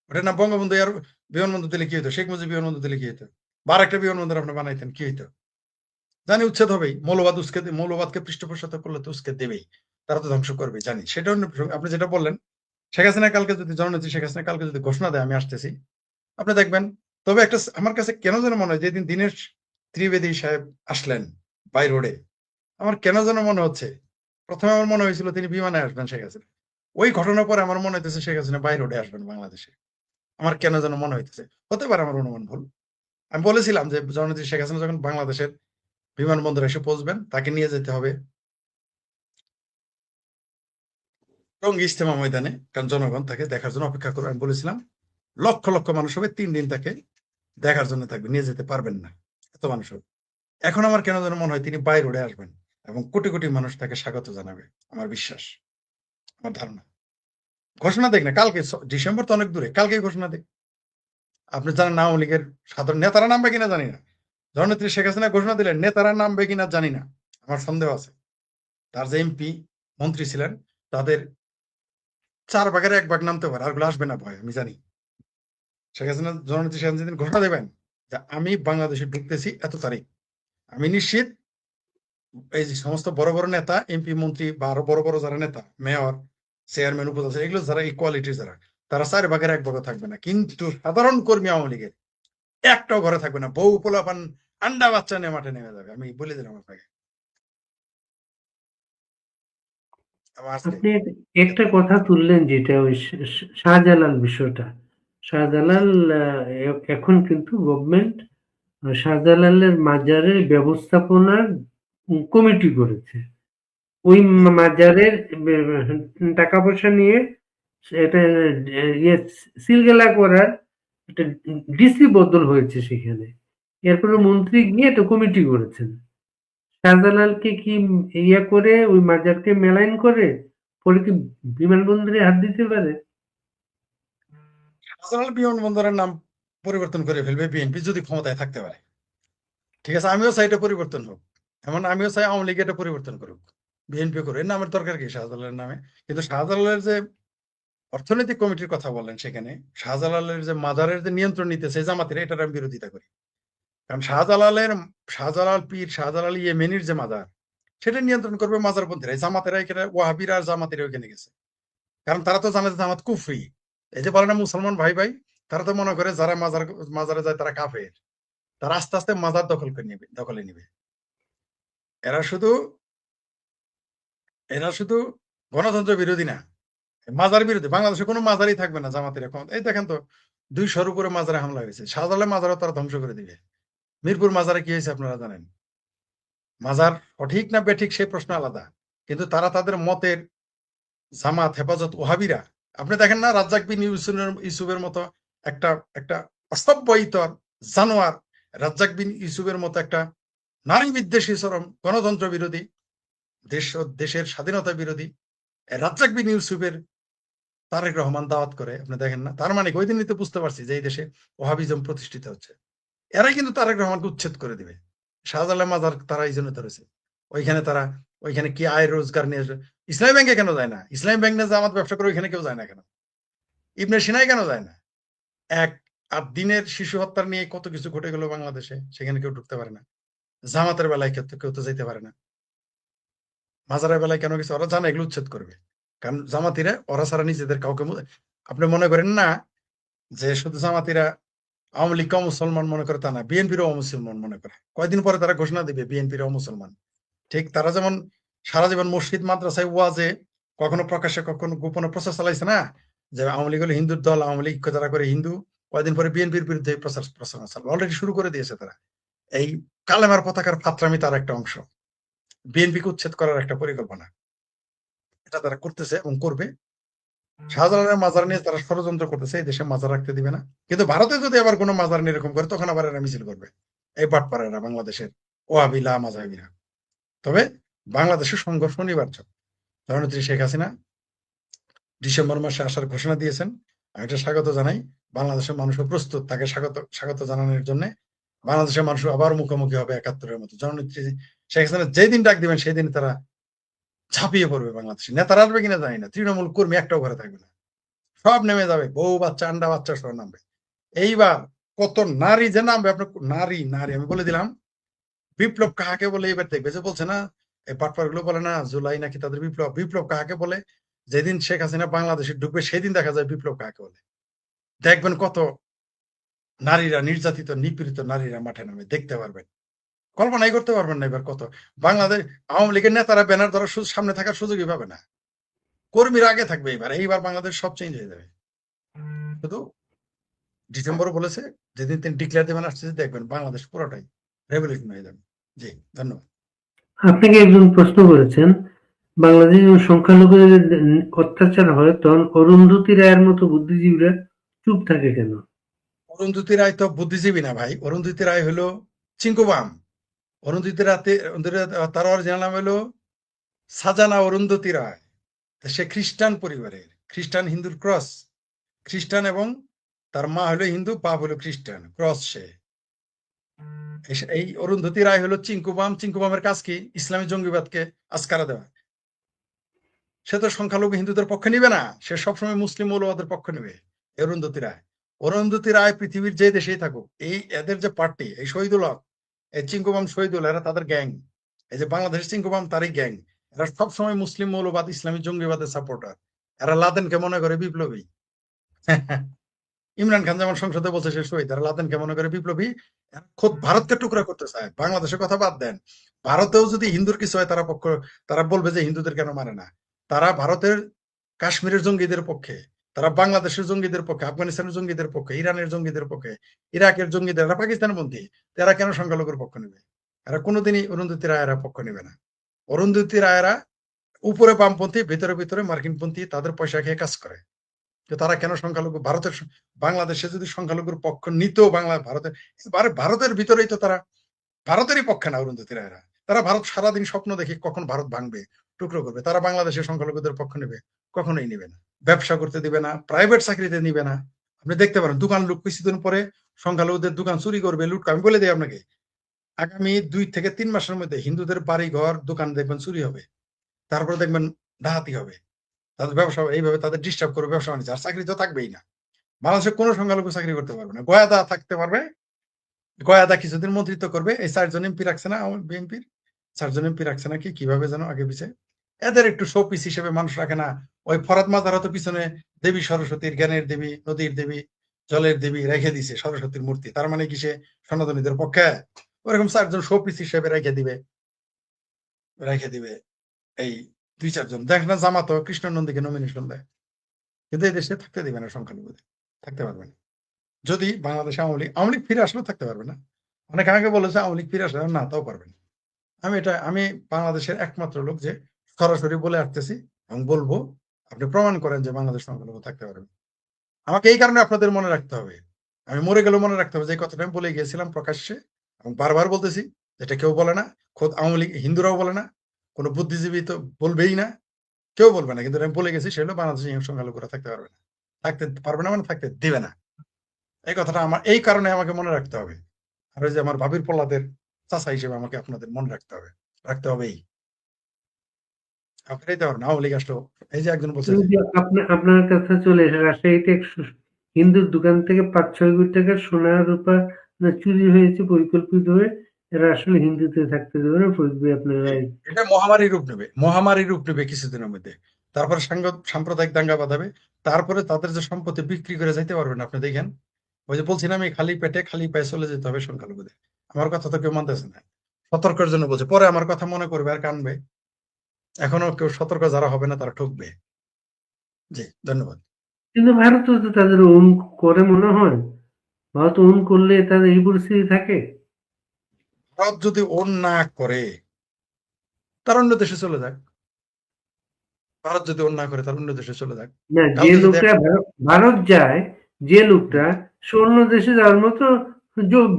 ওটার নাম বঙ্গবন্ধু আর বিমানবন্দর দিলে কি হইতো? শেখ মুজিব বিমানবন্দর দিলে কি হইতো? বা একটা বিমানবন্দর আপনি বানাইতেন, কি হইতো? জানি উচ্ছেদ হবেই, মৌলবাদকে পৃষ্ঠপোষকতা করলে তো উস্কে দেবেই, তারা তো ধ্বংস করবে জানি। সেটা অন্য বিষয়। আপনি যেটা বললেন, শেখ হাসিনা কালকে যদি জননেত্রী শেখ হাসিনা কালকে যদি ঘোষণা দেয় আমি আসতেছি, আপনি দেখবেন। তবে একটা আমার কাছে কেন যেন মনে হয়, যেদিন দীনেশ ত্রিবেদী সাহেব আসলেন বাই রোডে, আমার কেন যেন মনে হচ্ছে, প্রথমে আমার মনে হয়েছিল তিনি বিমানে আসবেন শেখ হাসিনা। ওই ঘটনার পরে আমার মনে হইতেছে শেখ হাসিনা বাই রোডে আসবেন বাংলাদেশে। আমার কেন যেন মনে হইতেছে, হতে পারে আমার অনুমান ভুল। আমি বলেছিলাম যে জননেত্রী শেখ হাসিনা যখন বাংলাদেশের বিমানবন্দরে এসে পৌঁছবেন, তাকে নিয়ে যেতে হবে টঙ্গী ইজতেমা ময়দানে, কারণ জনগণ তাকে দেখার জন্য অপেক্ষা করবে। আমি বলেছিলাম লক্ষ লক্ষ মানুষ হবে, 3 দিন তাকে দেখার জন্য থাকবে, নিয়ে যেতে পারবেন না, এত মানুষ হবে। এখন আমার কেন যেন মনে হয় তিনি বাই রোডে আসবেন এবং কোটি কোটি মানুষ তাকে স্বাগত জানাবে। আমার বিশ্বাস, আমার ধারণা। ঘোষণা দেখ না কালকে, ডিসেম্বর তো অনেক দূরে, কালকেই ঘোষণা দেখ। আপনি জানেন আওয়ামী লীগের সাধারণ নেতারা নামবে কিনা জানি না, জননেত্রী শেখ হাসিনা ঘোষণা দিলেন, নেতারা নামবে কিনা জানি না, আমার সন্দেহ আছে। তার যে এমপি মন্ত্রী ছিলেন তাদের 4 ভাগের 1 ভাগ নামতে পারে, আরগুলো আসবে না ভয়, আমি জানি। শেখ হাসিনা জননেত্রী শেখ হাসিনা যেদিন ঘোষণা দেবেন যে আমি বাংলাদেশে ঢুকতেছি এত তারিখ, আমি নিশ্চিত এই যে সমস্ত বড় বড় নেতা, এমপি মন্ত্রী বা আরো বড় বড় যারা নেতা, মেয়র, চেয়ারম্যান, উপদেষ্টা, এগুলো যারা এই কোয়ালিটির যারা, তারা 4 ভাগের 1 ভাগও থাকবে না। কিন্তু সাধারণ কর্মী আওয়ামী লীগের একটাও ঘরে থাকবে না, বউ পোলাপান আন্ডা বাচ্চা নিয়ে মাঠে নেমে যাবে, আমি বলে দিলাম আপনাকে। আমার আজকে
আপনি একটা কথা তুললেন, যেটা ওই শাহজালাল বিষয়টা। শাহজালাল এখন কিন্তু গভর্নমেন্ট শাহজালালের মাজারের ব্যবস্থাপনার কমিটি করেছে। ওই মাজারের টাকা পয়সা নিয়ে এটা ইয়ে সিলগালা করার একটা ডিসি বদল হয়েছে সেখানে। এরপরে মন্ত্রী গিয়ে একটা কমিটি করেছেন। শাহজালালকে কি ইয়ে করে ওই মাজারকে মেলাইন করে পরে কি বিমানবন্দরে হাত দিতে পারে?
শাহজালাল বিমানবন্দরের নাম পরিবর্তন করে ফেলবে বিএনপি যদি ক্ষমতায় থাকতে পারে। ঠিক আছে, আমিও চাই এটা পরিবর্তন হোক, এমন আমিও চাই আওয়ামী লীগ এটা পরিবর্তন করুক, বিএনপি করুক। এর নামের দরকার কি শাহজালালের নামে? কিন্তু শাহজালালের যে অর্থনৈতিক কমিটির কথা বললেন, সেখানে শাহজালালের যে মাজারের যে নিয়ন্ত্রণ নিতেছে জামাতিরা, এটার আমি বিরোধিতা করি। কারণ শাহজালাল পীর, শাহজালাল ইয়েমেনির যে মাজার, সেটা নিয়ন্ত্রণ করবে মাজারপন্থীরা, জামাতেরা এখানে, ওয়াহাবিরা আর জামাতিরা ওইখানে গেছে। কারণ তারা তো জানে যে জামাত কুফরি। এই যে বলে না মুসলমান ভাই ভাই, তারা তো মনে করে যারা মাজারে যায় তারা কাফের। তারা আস্তে আস্তে মাজার দখলে নিবে। এরা শুধু এরা শুধু গণতন্ত্র বিরোধী না, মাজার বিরোধী। বাংলাদেশে কোনো মাজারই থাকবে না জামাতের এখন। এই দেখেন তো 200-র উপরে মাজারে হামলা হয়েছে, শাহজালালের মাজারও তারা ধ্বংস করে দিবে। মিরপুর মাজারে কি হয়েছে আপনারা জানেন। মাজার সঠিক না বেঠিক সেই প্রশ্ন আলাদা, কিন্তু তারা তাদের মতের, জামাত, হেফাজত, ওহাবিরা, আপনি দেখেন না রাজ্জাক বিন ইউসুফের মতো একটা একটা অসভ্য ইতর জানোয়ার, রাজ্জাক বিন ইউসুফের মতো একটা নারী বিদ্বেষী চরম গণতন্ত্র বিরোধী, দেশের স্বাধীনতা বিরোধী রাজ্জাক বিন ইউসুফের তারেক রহমান দাওয়াত করে, আপনি দেখেন না। তার মানে ওই দিনই তো বুঝতে পারছি যে এই দেশে ওহাবিজম প্রতিষ্ঠিত হচ্ছে। এরাই কিন্তু তারেক রহমানকে উচ্ছেদ করে দিবে। শাহজালাল মাজার তারা এই জন্য ধরেছে। ওইখানে কি আয় রোজগার নিয়ে আসবে? ইসলামী ব্যাংকে কেন যায় না? ইসলামী ব্যাংক নিয়ে জামাত ব্যবসা করে ওইখানে কেউ যায় না কেন? ইবনে সিনাই কেন যায় না? এক আর দিনের শিশু হত্যার নিয়ে কত কিছু ঘটে গেল বাংলাদেশে, সেখানে কেউ ঢুকতে পারে না। জামাতের বেলায় কেউ তো যেতে পারে না। মাজারের বেলায় কেন কিছু? ওরা জানে এগুলো উচ্ছেদ করবে। কারণ জামাতিরা ওরা ছাড়া নিজেদের কাউকে, আপনি মনে করেন না যে শুধু জামাতিরা আওয়ামী লীগকে মুসলমান মনে করে, তা না, বিএনপিরও অমুসলমান মনে করে। কয়েকদিন পরে তারা ঘোষণা দিবে বিএনপির অমুসলমান। ঠিক তারা যেমন সারা জীবন মসজিদ, মাদ্রাসায়, ওয়াজে কখনো প্রকাশ্যে কখনো গোপনে প্রচার চালাইছে না যে আওয়ামী লীগ হলো হিন্দুর দল, আওয়ামী লীগ যারা করে হিন্দু, কয়েকদিন পরে বিএনপির বিরুদ্ধে প্রচারণা চালাবে, অলরেডি শুরু করে দিয়েছে তারা। এই কালেমার পতাকার ফাত্রামি তার একটা অংশ, বিএনপিকে উচ্ছেদ করার একটা পরিকল্পনা, এটা তারা করতেছে এবং করবে। শাহজালালের মাজার নিয়ে তারা ষড়যন্ত্র করতেছে, এই দেশে মাজার রাখতে দিবে না। কিন্তু ভারতে যদি আবার কোনো মাজার নিয়ে এরকম করে, তখন আবার এরা মিছিল করবে, এই বাটপাড়ারা, বাংলাদেশের ওয়াহাবিলা মাযহাবিরা। তবে বাংলাদেশের সংঘর্ষ অনিবার্য। জননেত্রী শেখ হাসিনা ডিসেম্বর মাসে আসার ঘোষণা দিয়েছেন, আমি এটা স্বাগত জানাই। বাংলাদেশের মানুষও প্রস্তুত তাকে স্বাগত স্বাগত জানানোর জন্য। বাংলাদেশের মানুষ আবার মুখোমুখি হবে ৭১-এর মতো। জননেত্রী শেখ হাসিনা যেদিন ডাক দিবেন সেই দিন তারা ঝাঁপিয়ে পড়বে। বাংলাদেশে নেতারা আসবে কিনা জানি না, তৃণমূল কর্মী একটাও ঘরে থাকবে না, সব নেমে যাবে, বউ বাচ্চা আন্ডা বাচ্চা সব নামবে। এইবার কত নারী যে নামবে, আপনার নারী নারী আমি বলে দিলাম। বিপ্লব কাহাকে বলে এবার দেখবে, যে বলছে না এই পাটপার গুলো বলে না জুলাই নাকি তাদের বিপ্লব, বিপ্লব কাহাকে বলে? যেদিন শেখ হাসিনা বাংলাদেশে ঢুকবে সেদিন দেখা যায় বিপ্লব কাহাকে বলে। দেখবেন কত নারীরা, নির্যাতিত নিপীড়িত নারীরা মাঠে নামে, দেখতে পারবেন, কল্পনাই করতে পারবেন না। এবার কত বাংলাদেশ আওয়ামী লীগের নেতারা ব্যানার ধরার সামনে থাকার সুযোগই পাবে না, কর্মীরা আগে থাকবে। এইবার বাংলাদেশ সব চেঞ্জ হয়ে যাবে। শুধু ডিসেম্বরও বলেছে যেদিন তিনি ডিক্লেয়ার দেবেন আসছে, দেখবেন বাংলাদেশ পুরোটাই রেভলিউশন হয়ে যাবে। জি ধন্যবাদ।
আপনাকে একজন প্রশ্ন করেছেন, বাংলাদেশে যখন সংখ্যালঘুদের অত্যাচার হয় তখন অরুন্ধতী রায়ের মতো বুদ্ধিজীবীরা চুপ থাকে কেন?
অরুন্ধতী রায় তো বুদ্ধিজীবী না ভাই, অরুন্ধতী রায় হলো চিঙ্কুবাম। অরুন্ধতী রাতে তার অরিজিনাল নাম হলো সাজানা অরুন্ধতী রায়। সে খ্রিস্টান পরিবারের, খ্রিস্টান হিন্দুর ক্রস, খ্রিস্টান এবং তার মা হলো হিন্দু, বাপ হলো খ্রিস্টান, ক্রস সে। এই অরুন্ধতী রায় হলো চিঙ্কুবাম। চিঙ্কুবামের কাজ কি? ইসলামী জঙ্গিবাদকে আস্কারা দেওয়া। সে তো সংখ্যালঘু হিন্দুদের পক্ষে নিবে না, সে সবসময় মুসলিম মৌলবাদের পক্ষ নেবে। অরুন্ধতী রায়, অরুন্ধতী রায় পৃথিবীর যে দেশেই থাকুক, এই এদের যে পার্টি, এই শহীদুল হক, এই চিঙ্কুবাম শহীদুল, এরা তাদের গ্যাং। এই যে বাংলাদেশের চিঙ্কুবাম তারই গ্যাং। এরা সবসময় মুসলিম মৌলবাদ, ইসলামী জঙ্গিবাদের সাপোর্টার। এরা লাদেনকে মনে করে বিপ্লবী। ইমরান খান যেমন সংসদে বলছে সে শহীদ, এরা লাদেনকে মনে করে বিপ্লবী। খোদ ভারতকে টুকরা করতে চায়। বাংলাদেশের কথা বাদ দেন, ভারতেও যদি হিন্দুর কিছু হয় তারা বলবে যে হিন্দুদের কেন মানে না। তারা ভারতের কাশ্মীরের জঙ্গিদের পক্ষে, তারা বাংলাদেশের জঙ্গিদের পক্ষে, আফগানিস্তানের জঙ্গিদের পক্ষে, ইরানের জঙ্গিদের পক্ষে, ইরাকের জঙ্গিদের, এরা পাকিস্তানের বন্ধী। এরা কেন সংখ্যালঘুর পক্ষ নেবে? এরা কোনোদিনই অরুন্ধতী রায়েরা পক্ষ নেবে না। অরুন্ধতী রায়েরা উপরে বামপন্থী, ভিতরে ভিতরে মার্কিনপন্থী, তাদের পয়সা খেয়ে কাজ করে। তো তারা কেন সংখ্যালঘু? বাংলাদেশে যদি সংখ্যালঘুর পক্ষ নিত, ভারতের ভিতরেই তো তারা ভারতেরই পক্ষে না অরুন্ধতী রায়েরা। তারা ভারত সারাদিন স্বপ্ন দেখে কখন ভারত ভাঙবে, টুকরো করবে। তারা বাংলাদেশের সংখ্যালঘুদের পক্ষ নেবে? কখনোই নিবে না। ব্যবসা করতে দিবে না, প্রাইভেট চাকরিতে নিবে না। আপনি দেখতে পারেন দোকান লুট, কিছুদিন পরে সংখ্যালঘুদের দোকান চুরি করবে, লুট। আমি বলে দিই আপনাকে, আগামী 2 থেকে 3 মাসের মধ্যে হিন্দুদের বাড়ি ঘর দোকান দেখবেন চুরি হবে, তারপরে দেখবেন ডাকাতি হবে, তাদের ব্যবসা এইভাবে তাদের ডিস্টার্ব করবে, ব্যবসা বাণিজ্য। আর চাকরি তো থাকবেই না। বাংলাদেশে কোনো সংখ্যালঘু চাকরি করতে পারবে না। গয়াদা থাকতে পারবে, গয়াদা কিছুদিন মন্ত্রিত্ব করবে। এই 4জন এমপি রাখছে না বিএনপির, 4জন এমপি রাখছে নাকি, কিভাবে যেন আগে পিছে। এদের একটু শো পিস হিসেবে মানুষ রাখে না। ওই ফরাদ মাজার হয়তো পিছনে দেবী সরস্বতীর, জ্ঞানের দেবী, নদীর দেবী, জলের দেবী রেখে দিছে সরস্বতীর মূর্তি। তার মানে কি সে সনাতনীদের পক্ষে? ওরকম 4জন শো পিস হিসেবে রেখে দিবে এই 2-4 জন। দেখ না জামাতো কৃষ্ণ নন্দীকে নমিনেশন দেয়, কিন্তু এই দেশে থাকতে দিবে না সংখ্যালঘুদের, থাকতে পারবে না। যদি বাংলাদেশে আওয়ামী লীগ ফিরে আসলেও থাকতে পারবে না। অনেক আগে বলেছে আওয়ামী লীগ ফিরে আসলে, না তাও পারবে না। আমি বাংলাদেশের একমাত্র লোক যে সরাসরি বলে আসতেছি এবং বলবো, আপনি প্রমাণ করেন যে বাংলাদেশ সংখ্যালঘু থাকতে পারবে। আমাকে এই কারণে আপনাদের মনে রাখতে হবে, আমি মরে গেলেও মনে রাখতে হবে যে কথাটা আমি বলে গিয়েছিলাম প্রকাশ্যে এবং বারবার বলতেছি, যেটা কেউ বলে না, খোদ আওয়ামী লীগ হিন্দুরাও বলে না, কোনো বুদ্ধিজীবী তো বলবেই না, কেউ বলবে না। কিন্তু আমি বলে গেছি, সেগুলো বাংলাদেশের সংখ্যালঘুরা থাকতে পারবে না, থাকতে পারবে না মানে থাকতে দিবে না। এই কথাটা আমার এই কারণে আমাকে মনে রাখতে হবে। আর ওই যে আমার ভাবির পল্লাদের চাচা হিসেবে আমাকে আপনাদের মনে রাখতে হবেই। আপনারাই তো না, আওয়ামী লীগ আসলো, এই যে একজন বলছে যে
আপনার কাছে চলে এসে রাজশাহীতে এক হিন্দুর দোকান থেকে 5-6 কোটি টাকার সোনা রূপা চুরি হয়েছে পরিকল্পিত হয়ে। এরা আসলে হিন্দুতে থাকতে দেবে না, ফরিদ ভাই আপনারা
এটা মহামারী রূপ নেবে কিছুদিনের মধ্যে। তারপরে সাম্প্রদায়িক দাঙ্গা বাঁধাবে, তারপরে তাদের যে সম্পত্তি বিক্রি করে যাইতে পারবেন। আপনি দেখেন, ওই যে বলছিলাম আমি খালি পেটে খালি পায়ে চলে যেতে হবে সংখ্যালঘুদের। আমার কথা তো কেউ মানতেছে না, সতর্কের জন্য বলছে, পরে আমার কথা মনে করবে আর কানবে। এখনো কেউ সতর্ক যারা হবে না তারা ঠকবে। জি ধন্যবাদ।
কিন্তু ভারত তো তাদের ওন করে মনে হয়, ভারত ওন করলে তাদের এই পরিস্থিতি থাকে।
ভারত যদি ওন না করে তার অন্য দেশে চলে যাক, ভারত যদি ওন না করে তার অন্য দেশে চলে যাক।
না, যে লোকটা ভারত যায়, যে লোকটা সে অন্য দেশে যাওয়ার মতো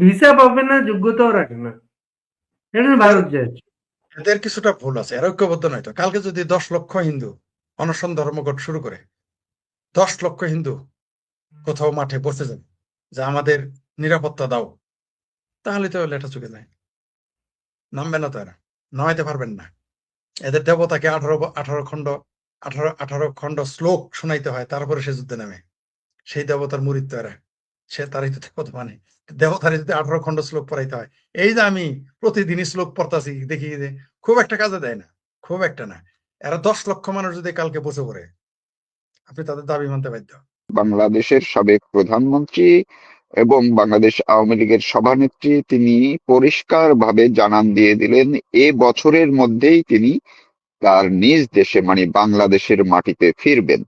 ভিসা পাবে না, যোগ্যতাও রাখে না, এটা ভারত যায়।
এদের কিছুটা ভুল আছে, এরা ঐক্যবদ্ধ নয় তো। কালকে যদি 10 লক্ষ হিন্দু অনশন ধর্মঘট শুরু করে, 10 লক্ষ হিন্দু কোথাও মাঠে বসে যাবে যে আমাদের নিরাপত্তা দাও, তাহলে তো লেটা চুকে যায়, নামবে না তো এরা, নামাইতে পারবেন না। এদের দেবতাকে 18 খণ্ড শ্লোক শোনাইতে হয়, তারপরে সে যুদ্ধে নামে। সেই দেবতার মুরিদ তো এরা, সে তারই তো দেবতা, মানে দেবতারই যদি 18 খণ্ড শ্লোক পড়াইতে হয়। এই যে আমি প্রতিদিনই শ্লোক পড়তাছি, দেখি যে খুব একটা কাজে দেয় না, খুব একটা না। এরা 10 লক্ষ মানুষ যদি কালকে বসে পড়ে, আপনি তাদের দাবি মানতে বাধ্য।
বাংলাদেশের সাবেক প্রধানমন্ত্রী এবং বাংলাদেশ আওয়ামী লীগের সভানেত্রী তিনি পরিষ্কারভাবে জানান দিয়ে দিলেন এ বছরের মধ্যেই তিনি তার নিজ দেশে মানে বাংলাদেশের মাটিতে ফিরবেন।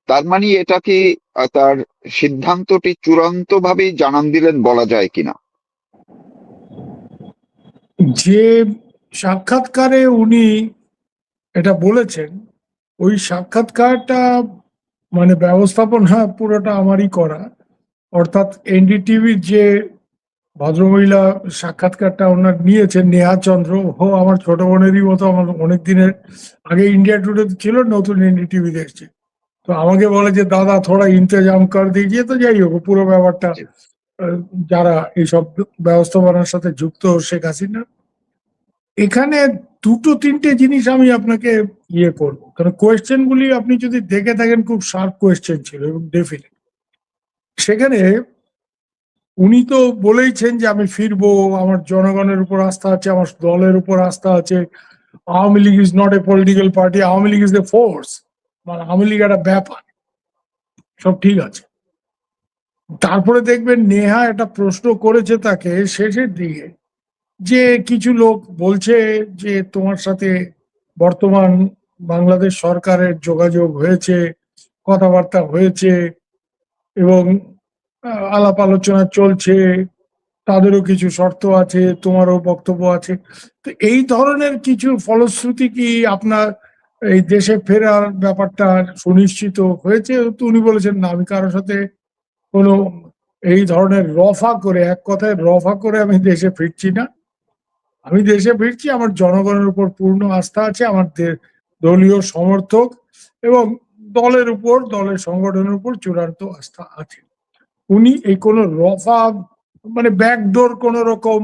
তার মানে এটা কি তার সিদ্ধান্তটি চূড়ান্তভাবেই জানান দিলেন বলা যায় কিনা?
যে সাক্ষাৎকারে উনি এটা বলেছেন, ওই সাক্ষাৎকারটা মানে ব্যবস্থাপনা পুরোটা আমারই করা। অর্থাৎ এনডিটিভির যে ভদ্রমহিলা সাক্ষাৎকারটা ওনার নিয়েছেন, নেহা চন্দ্র, ও আমার ছোট বোনেরই মতো, আমার অনেক দিনের আগে ইন্ডিয়া টুডে ছিল, নতুন এনডিটিভি দেখছে। তো আমাকে বলে যে দাদা থোড়া ইন্তজাম কর দিজিয়ে। তো যাই হোক, পুরো ব্যাপারটা যারা এইসব ব্যবস্থাপনার সাথে যুক্ত, শেখ হাসিনা, এখানে দুটো তিনটে জিনিস আমি আপনাকে ইয়ে করবো, কারণ কোয়েশ্চেন গুলি আপনি যদি দেখে থাকেন খুব শার্প কোয়েশ্চেন ছিল এবং ডেফিনেট। সেখানে উনি তো বলেইছেন যে আমি ফিরবো, আমার জনগণের উপর আস্থা আছে, আমার দলের উপর আস্থা আছে। Awami League is not a political party, Awami League is a force, মানে আওয়ামী লীগ একটা ব্যাপার, সব ঠিক আছে। তারপরে দেখবেন নেহা একটা প্রশ্ন করেছে তাকে শেষের দিকে, যে কিছু লোক বলছে যে তোমার সাথে বর্তমান বাংলাদেশ সরকারের যোগাযোগ হয়েছে, কথাবার্তা হয়েছে এবং আলাপ আলোচনা চলছে, তাদেরও কিছু শর্ত আছে, তোমারও বক্তব্য আছে। তো এই ধরনের কিছু ফলশ্রুতি কি আপনার এই দেশে ফেরার ব্যাপারটা সুনিশ্চিত হয়েছে? তো উনি বলেছেন না, আমি কারোর সাথে কোনো এই ধরনের রফা করে, এক কথায় রফা করে আমি দেশে ফিরছি না। আমি দেশে ফিরছি, আমার জনগণের উপর পূর্ণ আস্থা আছে, আমার দলীয় সমর্থক এবং দলের উপর, দলের সংগঠনের উপর চূড়ান্ত আস্থা আছে। উনি এই কোনো রফা মানে ব্যাকডোর কোন রকম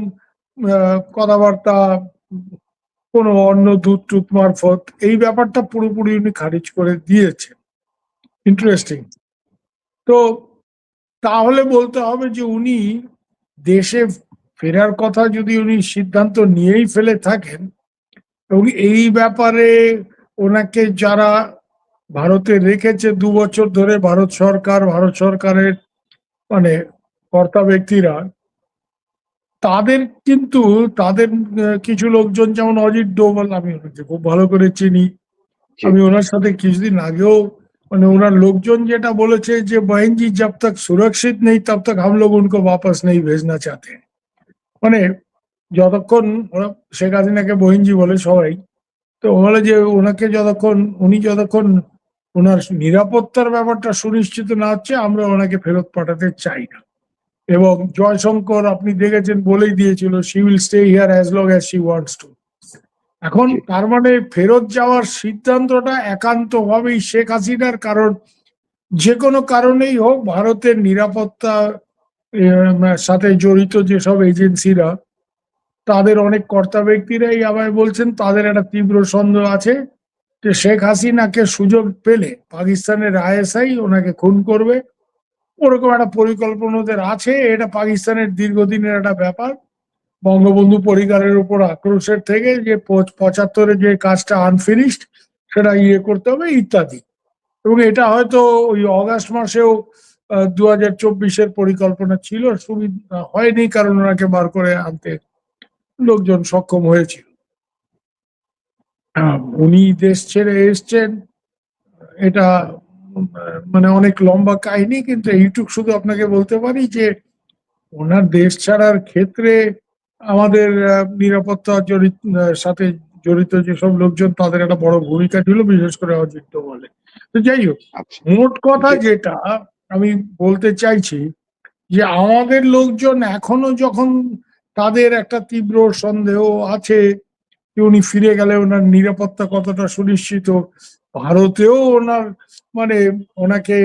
কথাবার্তা, কোনো অন্য দূত টুত মারফত, এই ব্যাপারটা পুরোপুরি উনি খারিজ করে দিয়েছেন। ইন্টারেস্টিং। তো তাহলে বলতে হবে যে উনি দেশে ফেরার কথা যদি উনি সিদ্ধান্ত নিয়েই ফেলে থাকেন, এবং এই ব্যাপারে ওনাকে যারা ভারতে রেখেছে 2 বছর ধরে, ভারত সরকারের মানে কর্তা ব্যক্তিরা, তাদের কিন্তু তাদের কিছু লোকজন, যেমন অজিত ডোভাল, আমি ওনাকে খুব ভালো করে চিনি, আমি ওনার সাথে কিছুদিন আগেও মানে ওনার লোকজন যেটা বলেছে যে बहन जी जब तक सुरक्षित नहीं तब तक हम लोग उनको वापस नहीं भेजना चाहते। মানে যতক্ষণ ওরা শেখ হাসিনাকে বহিনজি বলে সবাই, তো বলে যে ওনাকে যতক্ষণ ওনার নিরাপত্তার ব্যাপারটা সুনিশ্চিত না হচ্ছে, আমরা ওনাকে ফেরত পাঠাতে চাই না। এবং জয়শঙ্কর আপনি দেখেছেন বলেই দিয়েছিল, she will stay here as long as she wants to. এখন তার মানে ফেরত যাওয়ার সিদ্ধান্তটা একান্তভাবেই শেখ হাসিনার, কারণ যে কোনো কারণেই হোক ভারতের নিরাপত্তা সাথে জড়িত যেসব এজেন্সিরা, তাদের অনেক কর্তা ব্যক্তিরাই আমায় বলছেন তাদের একটা তীব্র সন্দেহ আছে যে শেখ হাসিনাকে সুযোগ পেলে পাকিস্তানের আইএসআই ওনাকে খুন করবে, ওরকম একটা পরিকল্পনা ওদের আছে। এটা পাকিস্তানের দীর্ঘদিনের একটা ব্যাপার, বঙ্গবন্ধু পরিবারের উপর আক্রোশের থেকে যে 75-এ যে কাজটা আনফিনিশড সেটা ইয়ে করতে হবে ইত্যাদি। এবং এটা হয়তো ওই অগাস্ট মাসেও 2024-এর পরিকল্পনা ছিল, সুবিধা হয়নি কারণ ওনাকে বার করে আনতে লোকজন সক্ষম হয়েছিল। উনি দেশ ছেড়ে এসছেন, এটা মানে অনেক লম্বা কাহিনী, কিন্তু এইটুক শুধু আপনাকে বলতে পারি যে ওনার দেশ ছাড়ার ক্ষেত্রে আমাদের নিরাপত্তা সাথে জড়িত যেসব লোকজন, তাদের একটা বড় ভূমিকা ছিল, বিশেষ করে অজিত বলে। তো যাই হোক, মোট কথা যেটা আমি বলতে চাইছি যে আমাদের লোকজন এখনো যখন তাদের একটা তীব্র সন্দেহ আছে যে উনি ফিরে গেলে ওনার নিরাপত্তা কতটা সুনিশ্চিত, ভারতেও ওনার মানে ওনাকে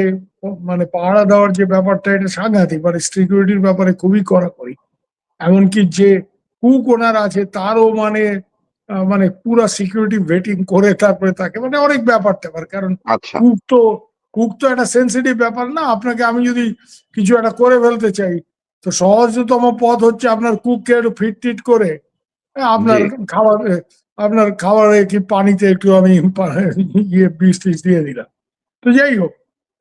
মানে পাহারা দেওয়ার যে ব্যাপারটা, এটা সাংঘাতিক, মানে সিকিউরিটির ব্যাপারে খুবই কড়াকড়ি। এমনকি যে কুক ওনার আছে তারও মানে পুরা সিকিউরিটি ভেটিং করে তারপরে তাকে, মানে অনেক ব্যাপার ট্যাপার। কারণ
আচ্ছা।
কুক তো কুক তো একটা সেন্সিটিভ ব্যাপার না। আপনাকে আমি যদি কিছু একটা করে ফেলতে চাই, তো সহজতম পথ হচ্ছে আপনার কুককে একটু ফিট টিট করে আপনার
জি।
খাবার, আপনার খাবারে কি পানিতে একটু আমি ইয়ে বিষ টিষ দিয়ে দিলাম। তো যাই হোক,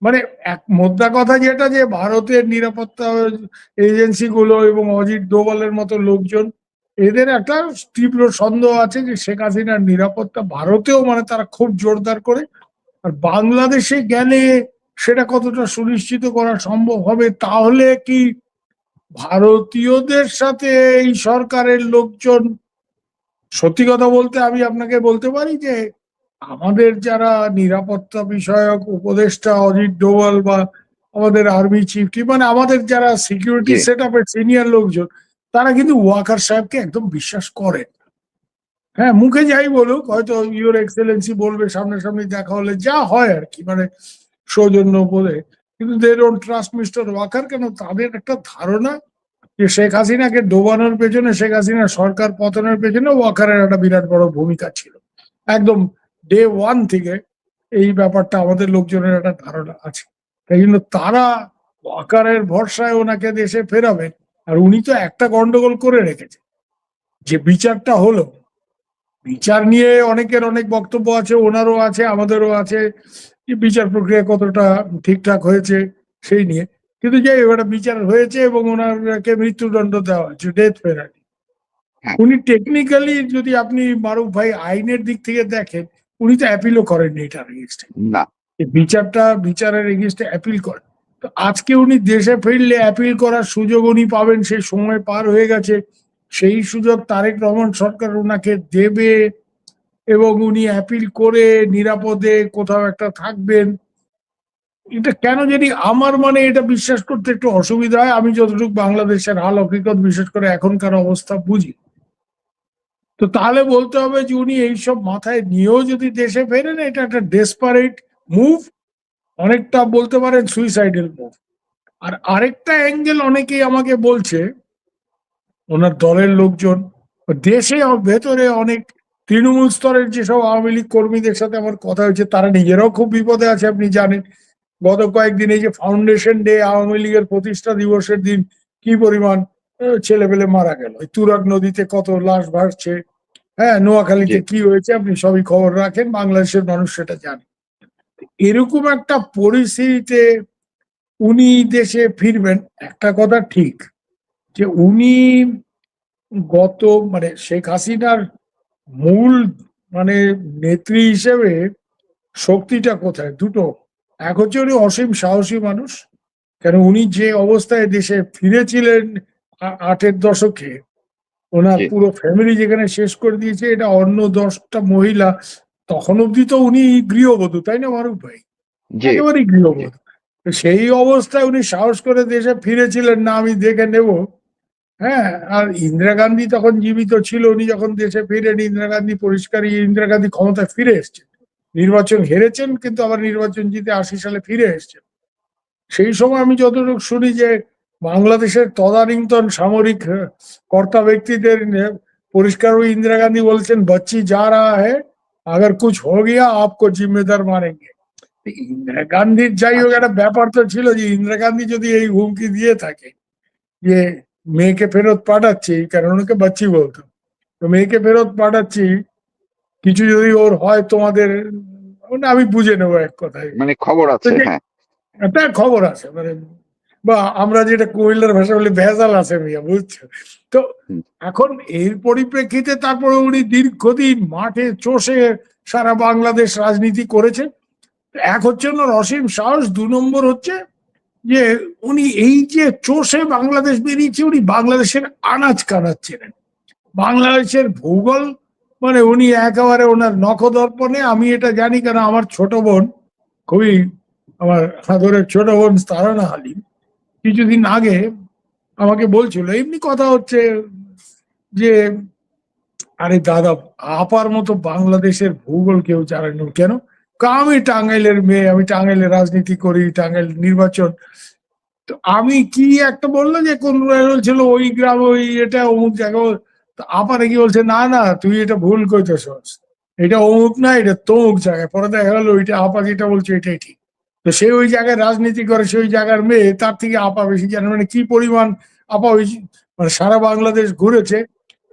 মানে এক মোদ্দা কথা যেটা, যে ভারতের নিরাপত্তা এজেন্সি গুলো এবং অজিত ডোভালের মতো লোকজন, এদের একটা তীব্র সন্দেহ আছে যে শেখ হাসিনার নিরাপত্তা ভারতেও মানে তারা খুব জোরদার করে, আর বাংলাদেশে গেলে সেটা কতটা সুনিশ্চিত করা সম্ভব হবে। তাহলে কি ভারতীয়দের সাথে এই সরকারের লোকজন, সত্যি কথা বলতে আমি আপনাকে বলতে পারি যে আমাদের যারা নিরাপত্তা বিষয়ক উপদেষ্টা অজিত ডোভাল বা আমাদের আর্মি চিফ, মানে আমাদের যারা সিকিউরিটি
জি।
সেট আপের সিনিয়র লোকজন, তারা কিন্তু ওয়াকার সাহেবকে একদম বিশ্বাস করে। হ্যাঁ, মুখে যাই বলুক, হয়তো ইউর এক্সেলেন্সি বলবে, সামনাসামনি দেখা হলে যা হয় আর কি, মানে সৌজন্য বলে, কিন্তু they don't trust mister Waker. কেন? তাদের একটা ধারণা যে শেখ হাসিনাকে ডোবানোর পেছনে, শেখ হাসিনা সরকার পতনের পেছনে ওয়াকারের একটা বিরাট বড় ভূমিকা ছিল। একদম ডে ওয়ান থেকে এই ব্যাপারটা আমাদের লোকজনের একটা ধারণা আছে। তাই জন্য তারা ওয়াকারের ভরসায় ওনাকে দেশে ফেরাবেন। আর উনি তো একটা গন্ডগোল করে রেখেছে, যে বিচারটা হলো, বিচার নিয়ে অনেকের অনেক বক্তব্য আছে, ওনারও আছে, আমাদেরও আছে, যে বিচার প্রক্রিয়া কতটা ঠিকঠাক হয়েছে সেই নিয়ে। কিন্তু যাই হোক, একটা বিচার হয়েছে এবং ওনারকে মৃত্যুদণ্ড দেওয়া হয়েছে, ডেথ পেনাল্টি।
হ্যাঁ।
উনি টেকনিক্যালি, যদি আপনি মারুফ ভাই আইনের দিক থেকে দেখেন, উনি তো অ্যাপিলও করেননি এটার এগেইনস্টে।
না।
বিচারের এগেইনস্টে অ্যাপিল করেন। তো আজকে উনি দেশে ফিরলে অ্যাপিল করার সুযোগ উনি পাবেন, সেই সময় পার হয়ে গেছে। সেই সুযোগ তারেক রহমান সরকার ওনাকে দেবে এবং উনি অ্যাপিল করে নিরাপদে কোথাও একটা থাকবেন। এটা কেন জানি আমার এটা বিশ্বাস করতে একটু অসুবিধা হয়। আমি যতটুকু বাংলাদেশের হাল হকিকত, বিশেষ করে এখনকার অবস্থা বুঝি, তো তাহলে বলতে হবে যে উনি এইসব মাথায় নিয়েও যদি দেশে ফেরেন, এটা একটা ডেসপারেট মুভ, অনেকটা বলতে পারেন সুইসাইডাল মুভ। আর আরেকটা অ্যাঙ্গেল অনেকেই আমাকে বলছে, ওনার দলের লোকজন, দেশে ভেতরে অনেক তৃণমূল স্তরের যেসব আওয়ামী লীগ কর্মীদের সাথে আমার কথা হয়েছে, তারা নিজেরাও খুব বিপদে আছে। আপনি জানেন গত কয়েকদিন এই যে ফাউন্ডেশন ডে, আওয়ামী লীগের প্রতিষ্ঠা দিবসের দিন কি পরিমাণ ছেলেপেলে মারা গেল, তুরাগ নদীতে কত লাশ ভাসছে, হ্যাঁ,
জি।
নোয়াখালীতে কি হয়েছে, আপনি সবই খবর রাখেন, বাংলাদেশের মানুষ সেটা জানে। এরকম একটা পরিস্থিতিতে উনি দেশে ফিরবেন, একটা কথা ঠিক, যে উনি গত শেখ হাসিনার মূল মানে নেত্রী হিসেবে শক্তিটা কোথায়? দুটো। এক হচ্ছে উনি অসীম সাহসী মানুষ। কেন? উনি যে অবস্থায় দেশে ফিরেছিলেন 8-এর দশকে, ওনার
জি।
পুরো ফ্যামিলি যেখানে শেষ করে দিয়েছে, এটা অন্য 10টা মহিলা, তখন অব্দি তো উনি গৃহবধূ, তাই না মারুফ ভাই?
জি।
একেবারেই
জি।
গৃহবধূ। তো সেই অবস্থায় উনি সাহস করে দেশে ফিরেছিলেন, না আমি দেখে নেব। হ্যাঁ, আর ইন্দিরা গান্ধী তখন জীবিত ছিল। উনি যখন দেশে ফিরেন, ইন্দিরা গান্ধী পরিষ্কারই, ইন্দিরা গান্ধী ক্ষমতায় ফিরে এসছেন, নির্বাচন হেরেছেন কিন্তু আবার নির্বাচন জিতে 80 সালে ফিরে এসছেন। সেই সময় আমি যতটুকু শুনি যে বাংলাদেশের তদানীন্তন সামরিক কর্তা ব্যক্তিদের পরিষ্কার ওই ইন্দিরা গান্ধী বলছেন, বচ্চি যা রাহা হ্যায়, আগার কুছ হো গিয়া আপকো জিম্মেদার মানেঙ্গে। ইন্দিরা গান্ধীর যাই হোক,
আচ্ছা।
একটা ব্যাপার তো ছিল যে ইন্দিরা গান্ধী যদি এই হুমকি দিয়ে থাকে যে মেয়েকে ফেরত পাঠাচ্ছি, কারণ ওনাকে বাচ্চি বলতো, তো মেয়েকে ফেরত পাঠাচ্ছি, কিছু যদি ওর হয় তোমাদের, আমি বুঝে নেবো এক কথায়।
মানে খবর
তো
আছে,
যে
হ্যাঁ।
একটা খবর আছে, বা আমরা যেটা কুমিল্লার ভাষা বলি, ভেজাল আছে মিয়া, বুঝছো? তো
হুম।
এখন এর পরিপ্রেক্ষিতে তারপরে উনি দীর্ঘদিন মাঠে চষে সারা বাংলাদেশ রাজনীতি করেছে। এক হচ্ছে ওনার অসীম সাহস, 2 নম্বর হচ্ছে যে উনি এই যে চষে বাংলাদেশ বেরিয়েছে, উনি বাংলাদেশের আনাজ কানাজ চেনেন, বাংলাদেশের ভূগোল, উনি একেবারে ওনার নখদর্পণে। আমি এটা জানি, কারণ আমার ছোট বোন, খুবই আমার আদরের ছোট বোন তারানা হালিম, কিছুদিন আগে আমাকে বলছিল, এমনি কথা হচ্ছে, যে আরে দাদা, আপার মতো বাংলাদেশের ভূগোল কেউ জানে না। কেন? আমি টাঙ্গাইলের মেয়ে, আমি টাঙ্গাইলে রাজনীতি করি, টাঙ্গাইল নির্বাচন। তো আমি কি একটা বললো যে কোন ছিল ওই গ্রাম, ওই এটা অমুক জায়গা, তো আপারে কি বলছে, না না তুই এটা ভুল কইতেছস, এটা অমুক না, এটা তমুক জায়গায়। পরে দেখা গেলো ওইটা আপা যেটা বলছে এটাই ঠিক। তো সে ওই জায়গায় রাজনীতি করে, সেই জায়গার মেয়ে, তার থেকে আপা বেশি জানে। মানে কি পরিমাণ আপা ওই মানে সারা বাংলাদেশ ঘুরেছে,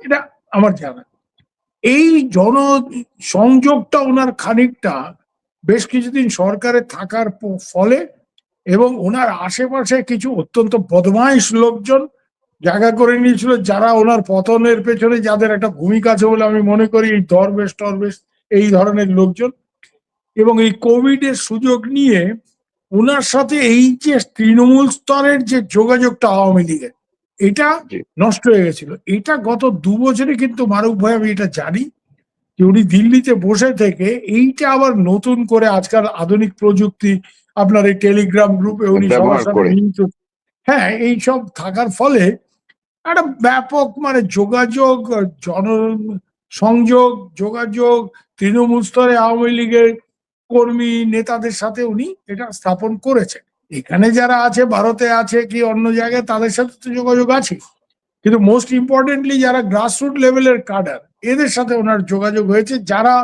এটা আমার জানা। এই সংযোগটা ওনার খানিকটা বেশ কিছুদিন সরকারে থাকার ফলে, এবং ওনার আশেপাশে কিছু অত্যন্ত বদমাইশ লোকজন জায়গা করে নিয়েছিল, যারা ওনার পতনের পেছনে যাদের একটা ভূমিকা আছে বলে আমি মনে করি, এই দরবেশ টরবেশ এই ধরনের লোকজন। এবং এই কোভিড এর সুযোগ নিয়ে ওনার সাথে এই যে তৃণমূল স্তরের যে যোগাযোগটা আওয়ামী লীগের, এটা
জি।
নষ্ট হয়ে গেছিল। এটা গত 2 বছরে কিন্তু মারুফ ভাই, আমি এটা জানি যে উনি দিল্লিতে বসে থেকে এইটা আবার নতুন করে আজকাল আধুনিক প্রযুক্তি, আপনার এই টেলিগ্রাম গ্রুপে উনি সবার
ব্যবহার
সাথে
করে।
লিঙ্ক, হ্যাঁ এইসব থাকার ফলে একটা ব্যাপক মানে যোগাযোগ, সংযোগ, যোগাযোগ তৃণমূল স্তরে আওয়ামী লীগের কর্মী নেতাদের সাথে উনি এটা স্থাপন করেছেন। এখানে যারা আছে, ভারতে আছে কি অন্য জায়গায়, তাদের সাথে তো যোগাযোগ আছে, কিন্তু মোস্ট ইম্পর্টেন্টলি যারা গ্রাসরুট লেভেলের কাডার, এদের সাথে ওনার যোগাযোগ হয়েছে, যারা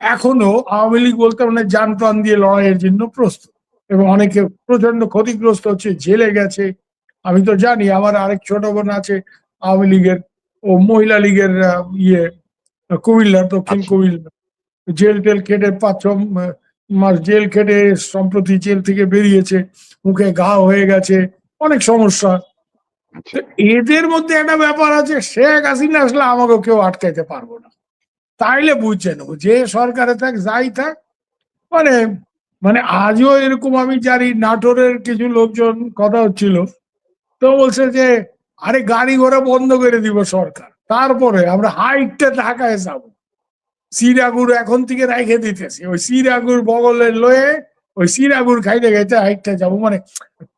এখনো আওয়ামী লীগ বলতে মানে যান প্রাণ দিয়ে লড়াইয়ের জন্য প্রস্তুত। এবং অনেকে প্রচন্ড ক্ষতিগ্রস্ত হচ্ছে, জেলে গেছে। আমি তো জানি, আমার আরেক ছোট বোন আছে আওয়ামী লীগের, ও মহিলা লীগের কুমিল্লা, দক্ষিণ
আচ্ছা।
কুমিল্লা, জেল টেল খেটে 5-6 মাস জেল খেটে সম্প্রতি জেল থেকে বেরিয়েছে, মুখে ঘা হয়ে গেছে, অনেক সমস্যা।
আচ্ছা।
তো এদের মধ্যে একটা ব্যাপার আছে, শেখ হাসিনা আসলে আমাকে কেউ আটকাইতে পারবো না, তাইলে বুঝছে নেবো যে সরকারে থাক যাই থাক। মানে মানে আজও এরকম আমি জানি, নাটোরের কিছু লোকজন কথা হচ্ছিল, তো বলছে যে আরে গাড়ি ঘোড়া বন্ধ করে দিব সরকার, তারপরে আমরা হাইটটা ঢাকায় যাবো, চিরাগুড় এখন থেকে রেখে দিতেছি, ওই চিরাগুড় বগলে লয়ে ওই চিরাগুড় খাইতে খাইতে হাইটটা যাবো। মানে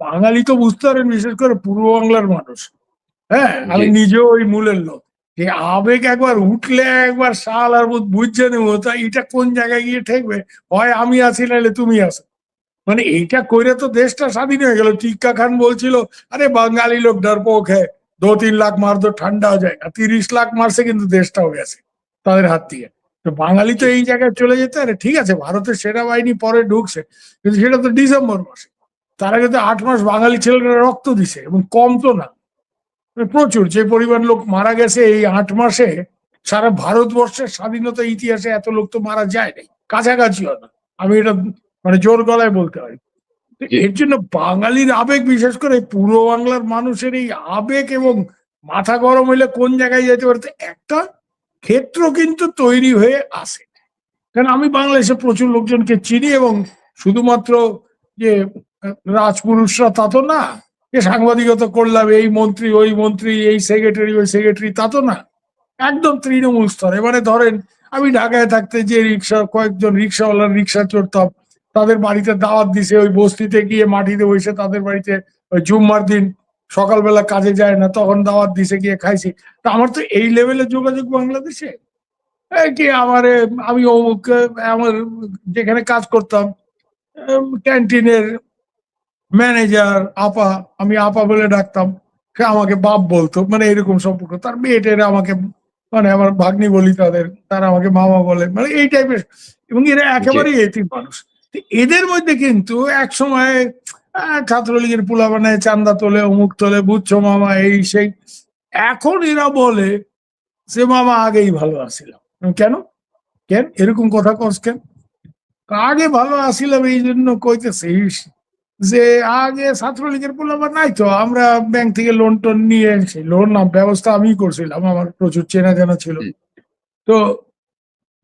বাঙালি তো বুঝতে পারেন, বিশেষ করে পূর্ব বাংলার মানুষ, হ্যাঁ আমি
জি।
নিজেও ওই মূলের লোক, যে আবেগ একবার উঠলে একবার শাল আর বুঝছে নেবো, তা এটা কোন জায়গায় গিয়ে ঠেকবে, হয় আমি আছি নাহলে তুমি আছো। মানে এইটা করে তো দেশটা স্বাধীন হয়ে গেল। টিক্কা খান বলছিল আরে বাঙালি লোক ডরপোক হ্যাঁ, 2-3 লাখ মার তো ঠান্ডা হয়ে যায়, 30 লাখ মারছে কিন্তু দেশটাও গেছে তাদের হাত থেকে। তো বাঙালি তো
জি।
এই জায়গায় চলে যেতে, আরে ঠিক আছে ভারতের সেনাবাহিনী পরে ঢুকছে, কিন্তু সেটা তো ডিসেম্বর মাসে, তার আগে তো 8 মাস বাঙালি ছেলেরা রক্ত দিছে, এবং কম তো না, প্রচুর। যে পরিমাণ লোক মারা গেছে এই 8 মাসে, সারা ভারতবর্ষের স্বাধীনতা ইতিহাসে এত লোক তো মারা যায় নাই, কাছাকাছিও না। আমি এটা মানে জোর গলায় বলতে পারি। তো
জি।
এর জন্য বাঙালির আবেগ, বিশেষ করে পূর্ব বাংলার মানুষের এই আবেগ, এবং মাথা গরম হইলে কোন জায়গায় যেতে পারতে একটা ক্ষেত্র কিন্তু তৈরি হয়ে আসে। কারণ আমি বাংলাদেশে প্রচুর লোকজনকে চিনি, এবং শুধুমাত্র যে রাজপুরুষরা তা তো না, যে সাংবাদিকতা করলাম এই মন্ত্রী ওই মন্ত্রী, এই সেক্রেটারি ওই সেক্রেটারি, তা তো না, একদম তৃণমূল স্তরে। মানে ধরেন আমি ঢাকায় থাকতে যে কয়েকজন রিক্সাওয়ালার রিক্সা চড়তাম, তাদের বাড়িতে দাওয়াত দিছে, ওই বস্তিতে গিয়ে মাটিতে বসে তাদের বাড়িতে, ওই জুম্মার দিন সকালবেলা কাজে যায় না তখন দাওয়াত দিছে, গিয়ে খাইছি। তা আমার তো এই লেভেলের যোগাযোগ বাংলাদেশে, এই কি আমারে, আমি অমুক আমার যেখানে কাজ করতাম ক্যান্টিনের ম্যানেজার আপা, আমি আপা বলে ডাকতাম, সে আমাকে বাপ বলতো, মানে এরকম সম্পর্ক। তার মেয়েটেরা আমাকে, মানে আমার ভাগ্নি বলি তাদের, তারা আমাকে মামা বলে, মানে এই টাইপের। এবং এরা
জি।
একেবারেই এতিম মানুষ। তো এদের মধ্যে কিন্তু এক সময় ছাত্রলীগের পোলা বানায়, চান্দা তোলে, অমুক তোলে, বুঝছো মামা এই সেই। এখন এরা বলে যে মামা আগেই ভালো আছিলাম। কেন কেন এরকম কথা কস কেন? আগে ভালো আছিলাম এই জন্য কইতেছিস যে আগে ছাত্রলীগের পোলাপান নাই তো, আমরা ব্যাংক থেকে লোন টোন নিয়ে এসেছি, লোন না ব্যবস্থা আমি করছিলাম, আমার প্রচুর চেনা জানা ছিল।
হুম।
তো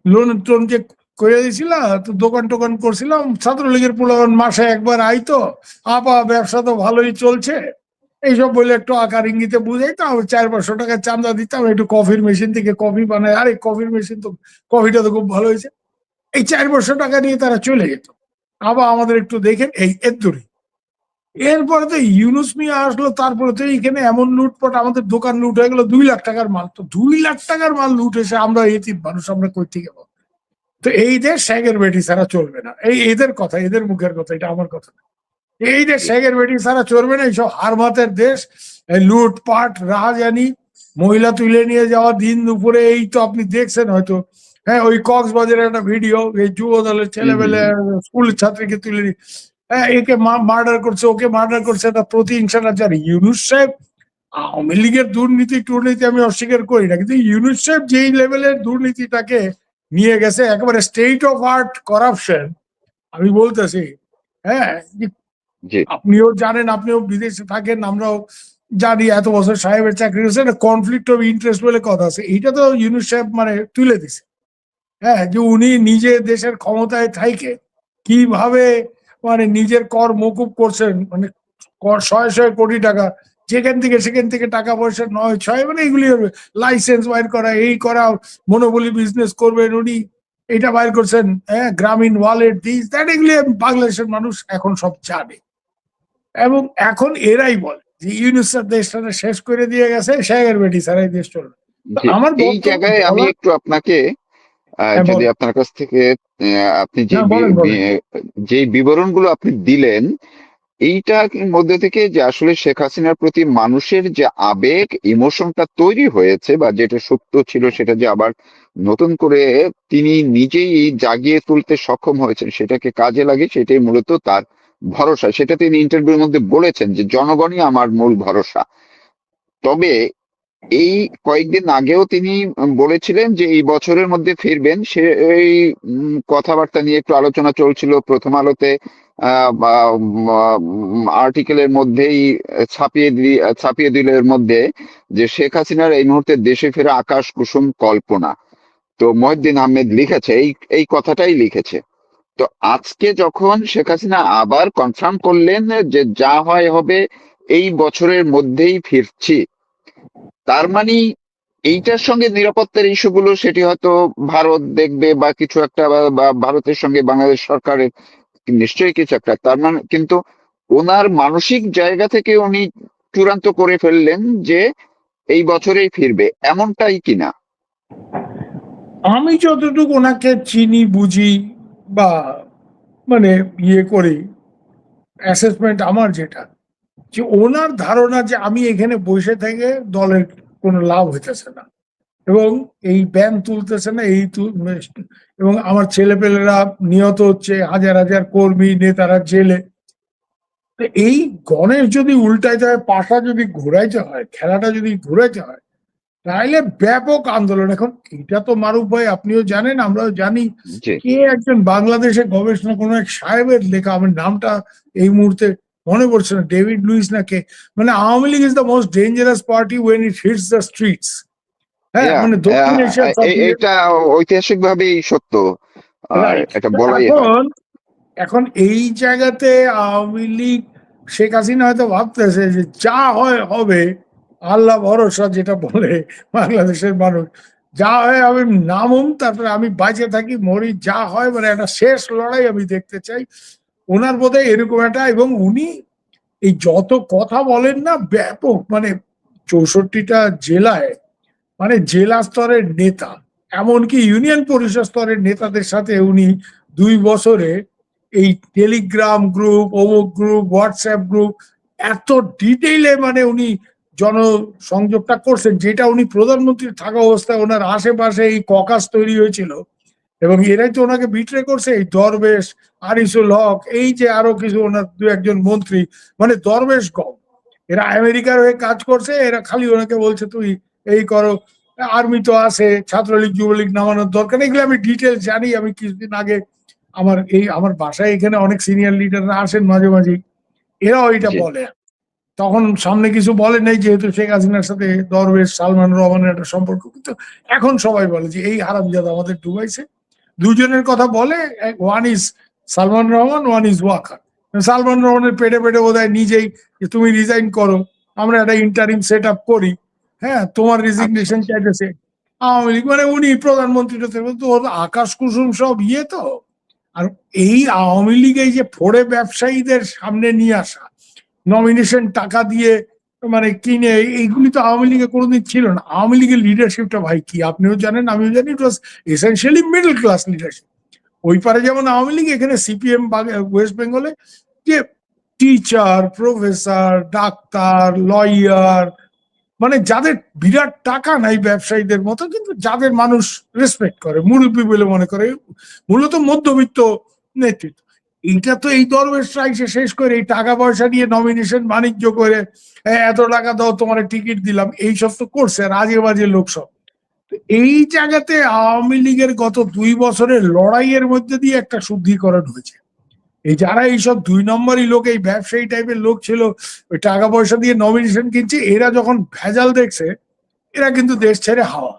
লোন টোন যে করে দিয়েছিলাম, তো দোকান টোকান করছিলাম, ছাত্রলীগের পোলাপান মাসে একবার আইতো, আপা ব্যবসা তো ভালোই চলছে এইসব বলে একটু আকার ইঙ্গিতে বুঝাইতাম, 400-500 টাকা চান্দা দিতাম, একটু কফির মেশিন থেকে কফি বানায়, আরে কফির মেশিন তো, কফিটা তো খুব ভালো হয়েছে, এই 400 টাকা নিয়ে তারা চলে যেত। আবার আমাদের একটু দেখেন এই এদ্দুরি। এরপরে তো ইউনুস মিয়া আসলো, তারপরে তো এইখানে এমন লুটপাট, আমাদের দোকান লুট হয়ে গেল 2 লাখ টাকার মাল। তো 2 লাখ টাকার মাল লুট এসে আমরা এতিম মানুষ, আমরা কই থেকে পাবো? তো এই দেশ শেখের বেটি ছাড়া চলবে না, এদের কথা, এদের মুখের কথা, এটা আমার কথা না। এই দেশ শেখের বেটি ছাড়া চলবে না, এইসব হারমাতের দেশ, লুটপাট, রাহাজানি, মহিলা তুলে নিয়ে যাওয়া দিন দুপুরে, এই তো আপনি দেখছেন হয়তো, হ্যাঁ, ওই কক্সবাজারের একটা ভিডিও, এই যুব দলের ছেলেবেলে স্কুলের ছাত্রীকে তুলে নিয়ে, হ্যাঁ, একে মার্ডার করছে, ওকে মার্ডার করছে, একটা প্রতিহিংসা যার। ইউনূস সাহেব, আওয়ামী লীগের দুর্নীতি আমি অস্বীকার করি না, কিন্তু ইউনূস সাহেব যেই লেভেলের দুর্নীতিটাকে নিয়ে গেছে, একেবারে স্টেট অফ আর্ট করাপশন, আমি বলতেছি, হ্যাঁ,
জি
আপনিও জানেন, আপনিও বিদেশে থাকেন, আমরাও জানি, এত বছর সাহেবের চাকরি হচ্ছে, একটা কনফ্লিক্ট অফ ইন্টারেস্ট বলে কথা আছে, এইটা তো ইউনূস সাহেব মানে তুলে দিছে। হ্যাঁ, যে উনি নিজে দেশের ক্ষমতায় থাইকে কিভাবে মানে নিজের কর মকুব করছেন, মানে কর শয়ে শয়ে কোটি টাকা, যেখান থেকে সেখান থেকে টাকা পয়সা নয় ছয়, মানে এগুলি লাইসেন্স বাইর করা, এই করা, মনোবলি বিজনেস করবেন উনি, এটা বাইর করছেন, হ্যাঁ, গ্রামীণ ওয়ালেট, দিস দ্যাট, এগুলি বাংলাদেশের মানুষ এখন সব জানে। এবং এখন এরাই বলে যে ইউনূস স্যার দেশটা শেষ করে দিয়ে গেছে, শেখের বেটি ছাড়াই দেশ চলবে। তো
জি
আমার
এই জায়গায় আমি একটু আপনাকে
হ্যাঁ,
যদি
বলেন।
আপনার কাছ থেকে আপনি যে
হ্যাঁ, বলেন বলেন।
যে বিবরণগুলো আপনি দিলেন, এইটার মধ্যে থেকে যে আসলে শেখ হাসিনার প্রতি মানুষের যে আবেগ, ইমোশনটা তৈরি হয়েছে, বা যেটা সত্য ছিল সেটা যে আবার নতুন করে তিনি নিজেই জাগিয়ে তুলতে সক্ষম হয়েছেন, সেটাকে কাজে লাগে, সেটাই মূলত তার ভরসা। সেটা তিনি ইন্টারভিউর মধ্যে বলেছেন যে জনগণই আমার মূল ভরসা। তবে এই কয়েকদিন আগেও তিনি বলেছিলেন যে এই বছরের মধ্যে ফিরবেন। সেই কথাবার্তা নিয়ে একটু আলোচনা চলছিল প্রথম আলোতে, আর্টিকেলের মধ্যেই ছাপিয়ে দিল এর মধ্যে যে শেখ হাসিনার এই মুহূর্তে দেশে ফেরা আকাশ কুসুম কল্পনা। তো মহিউদ্দিন আহমেদ লিখেছে, এই কথাটাই লিখেছে। তো আজকে যখন শেখ হাসিনা আবার কনফার্ম করলেন যে যা হয় হবে, এই বছরের মধ্যেই ফিরছি, তার মানে এইটার সঙ্গে নিরাপত্তার ইস্যুগুলো সেটি হয়তো ভারত দেখবে বা কিছু একটা, বা ভারতের সঙ্গে বাংলাদেশ সরকারের নিশ্চয়ই কিছু একটা, তার মানে কিন্তু ওনার মানসিক জায়গা থেকে উনি চূড়ান্ত করে ফেললেন যে এই বছরেই ফিরবে, এমনটাই কিনা?
আমি যতটুকু ওনাকে চিনি, বুঝি, বা মানে করি, অ্যাসেসমেন্ট আমার যেটা, যে ওনার ধারণা যে আমি এখানে বসে থেকে দলের কোনো লাভ হইতেছে না, এবং এই ব্যান তুলতেছে না, এবং আমার ছেলেপেলেরা নিহত হচ্ছে, হাজার হাজার কর্মী নেতারা জেলে। তো এই গণেশ যদি উল্টাইতে হয়, পাশা যদি ঘুরাইতে হয়, খেলাটা যদি ঘুরাইতে হয়, তাহলে ব্যাপক আন্দোলন। এখন এটা তো মারুফ ভাই আপনিও জানেন, আমরাও জানি,
জি
কে একজন বাংলাদেশের গবেষণা কোনো এক সাহেবের লেখা, আমার নামটা এই মুহূর্তে মনে পড়ছে না, ডেভিড লুইস না কে, মানে Awami League is the most dangerous party when it hits the streets. হ্যাঁ,
Yeah,
মানে দক্ষিণ এশিয়ার সব
এটা ঐতিহাসিক ভাবেই সত্য,
রাইট।
এটা বলাই হয়।
এখন এই জায়গাতে আওয়ামী লীগ, শেখ হাসিনা হয়তো ভাবতেছে যে যা হয় হবে, আল্লাহ ভরসা যেটা বলে বাংলাদেশের মানুষ, যা হয় আমি নামুম, তারপরে আমি বাঁচে থাকি মরি, যা হয়, মানে একটা শেষ লড়াই আমি দেখতে চাই। ওনার বোধহয় এরকম একটা, এবং উনি এই যত কথা বলেন না, ব্যাপক, মানে 64টা জেলায়, মানে জেলা স্তরের নেতা, এমনকি ইউনিয়ন পরিষদ স্তরের নেতাদের সাথে উনি 2 বছরে এই টেলিগ্রাম গ্রুপ, অমুক গ্রুপ, হোয়াটসঅ্যাপ গ্রুপ, এত ডিটেইলে মানে উনি জনসংযোগটা করছেন, যেটা উনি প্রধানমন্ত্রী থাকা অবস্থায় ওনার আশেপাশে এই ককাস তৈরি হয়েছিল। এবং এরাই তো ওনাকে বিট্রে করছে, এই দরবেশ, আনিসুল হক, এই যে আরো কিছু ওনার 2-1 মন্ত্রী, মানে দরবেশ গম, এরা আমেরিকার হয়ে কাজ করছে, এরা খালি ওনাকে বলছে তুই এই করো, আর্মি তো আছে, ছাত্রলীগ যুবলীগ নামানোর দরকার নেই। এগুলো আমি ডিটেলস জানি, আমি কিছুদিন আগে আমার বাসায় এখানে অনেক সিনিয়র লিডাররা আসেন মাঝে মাঝে, এরাও এটা
জি
বলে। তখন সামনে কিছু বলে নাই, যেহেতু শেখ হাসিনার সাথে দরবেশ সালমান রহমানের একটা সম্পর্ক, কিন্তু এখন সবাই বলে যে এই হারামজাদা আমাদের ডুবাইছে। দুজনের কথা বলে, one is Salman Rahman, one is Waker. Salman রহমানের পেটে পেটে বোধহয় নিজেই যে তুমি রিজাইন করো, আমরা একটা ইন্টারিম সেট আপ করি, হ্যাঁ, তোমার
আচ্ছা
রেজিগনেশন
আচ্ছা।
চাইতেছে আওয়ামী লীগ, মানে উনি প্রধানমন্ত্রী তো আকাশ কুসুম সব তো। আর এই আওয়ামী লীগ, এই যে ফোড়ে ব্যবসায়ীদের সামনে নিয়ে আসা, নমিনেশন টাকা দিয়ে মানে কিনে, এইগুলি তো আওয়ামী লীগে কোনোদিন ছিল না। আওয়ামী লীগের লিডারশিপটা ভাই কি আপনিও জানেন, আমিও জানি, ইট ওয়াজ এসেনশিয়ালি মিডল ক্লাস লিডারশিপ। ওই পারে যেমন আওয়ামী লীগ, এখানে সিপিএম ওয়েস্ট বেঙ্গলে, যে টিচার, প্রফেসর, ডাক্তার, লয়ার, মানে যাদের বিরাট টাকা নাই ব্যবসায়ীদের মতো, কিন্তু যাদের মানুষ রেসপেক্ট করে, মুরব্বী বলে মনে করে, মূলত মধ্যবিত্ত নেতৃত্ব। এইটা তো এই দরবেশরা এসে শেষ করে এই টাকা পয়সা নিয়ে নমিনেশন বাণিজ্য করে এত টাকা দাও তোমার টিকিট দিলাম, এইসব তো করছে আর আজে বাজে লোক সব। এই জায়গাতে আওয়ামী লীগের গত 2 বছরের লড়াইয়ের মধ্যে দিয়ে একটা শুদ্ধিকরণ হয়েছে। এই যারা এইসব 2 নম্বরই লোক, এই ব্যবসায়ী টাইপের লোক ছিল, ওই টাকা পয়সা দিয়ে নমিনেশন কিনছে, এরা যখন ভেজাল দেখছে, এরা কিন্তু দেশ ছেড়ে হাওয়া।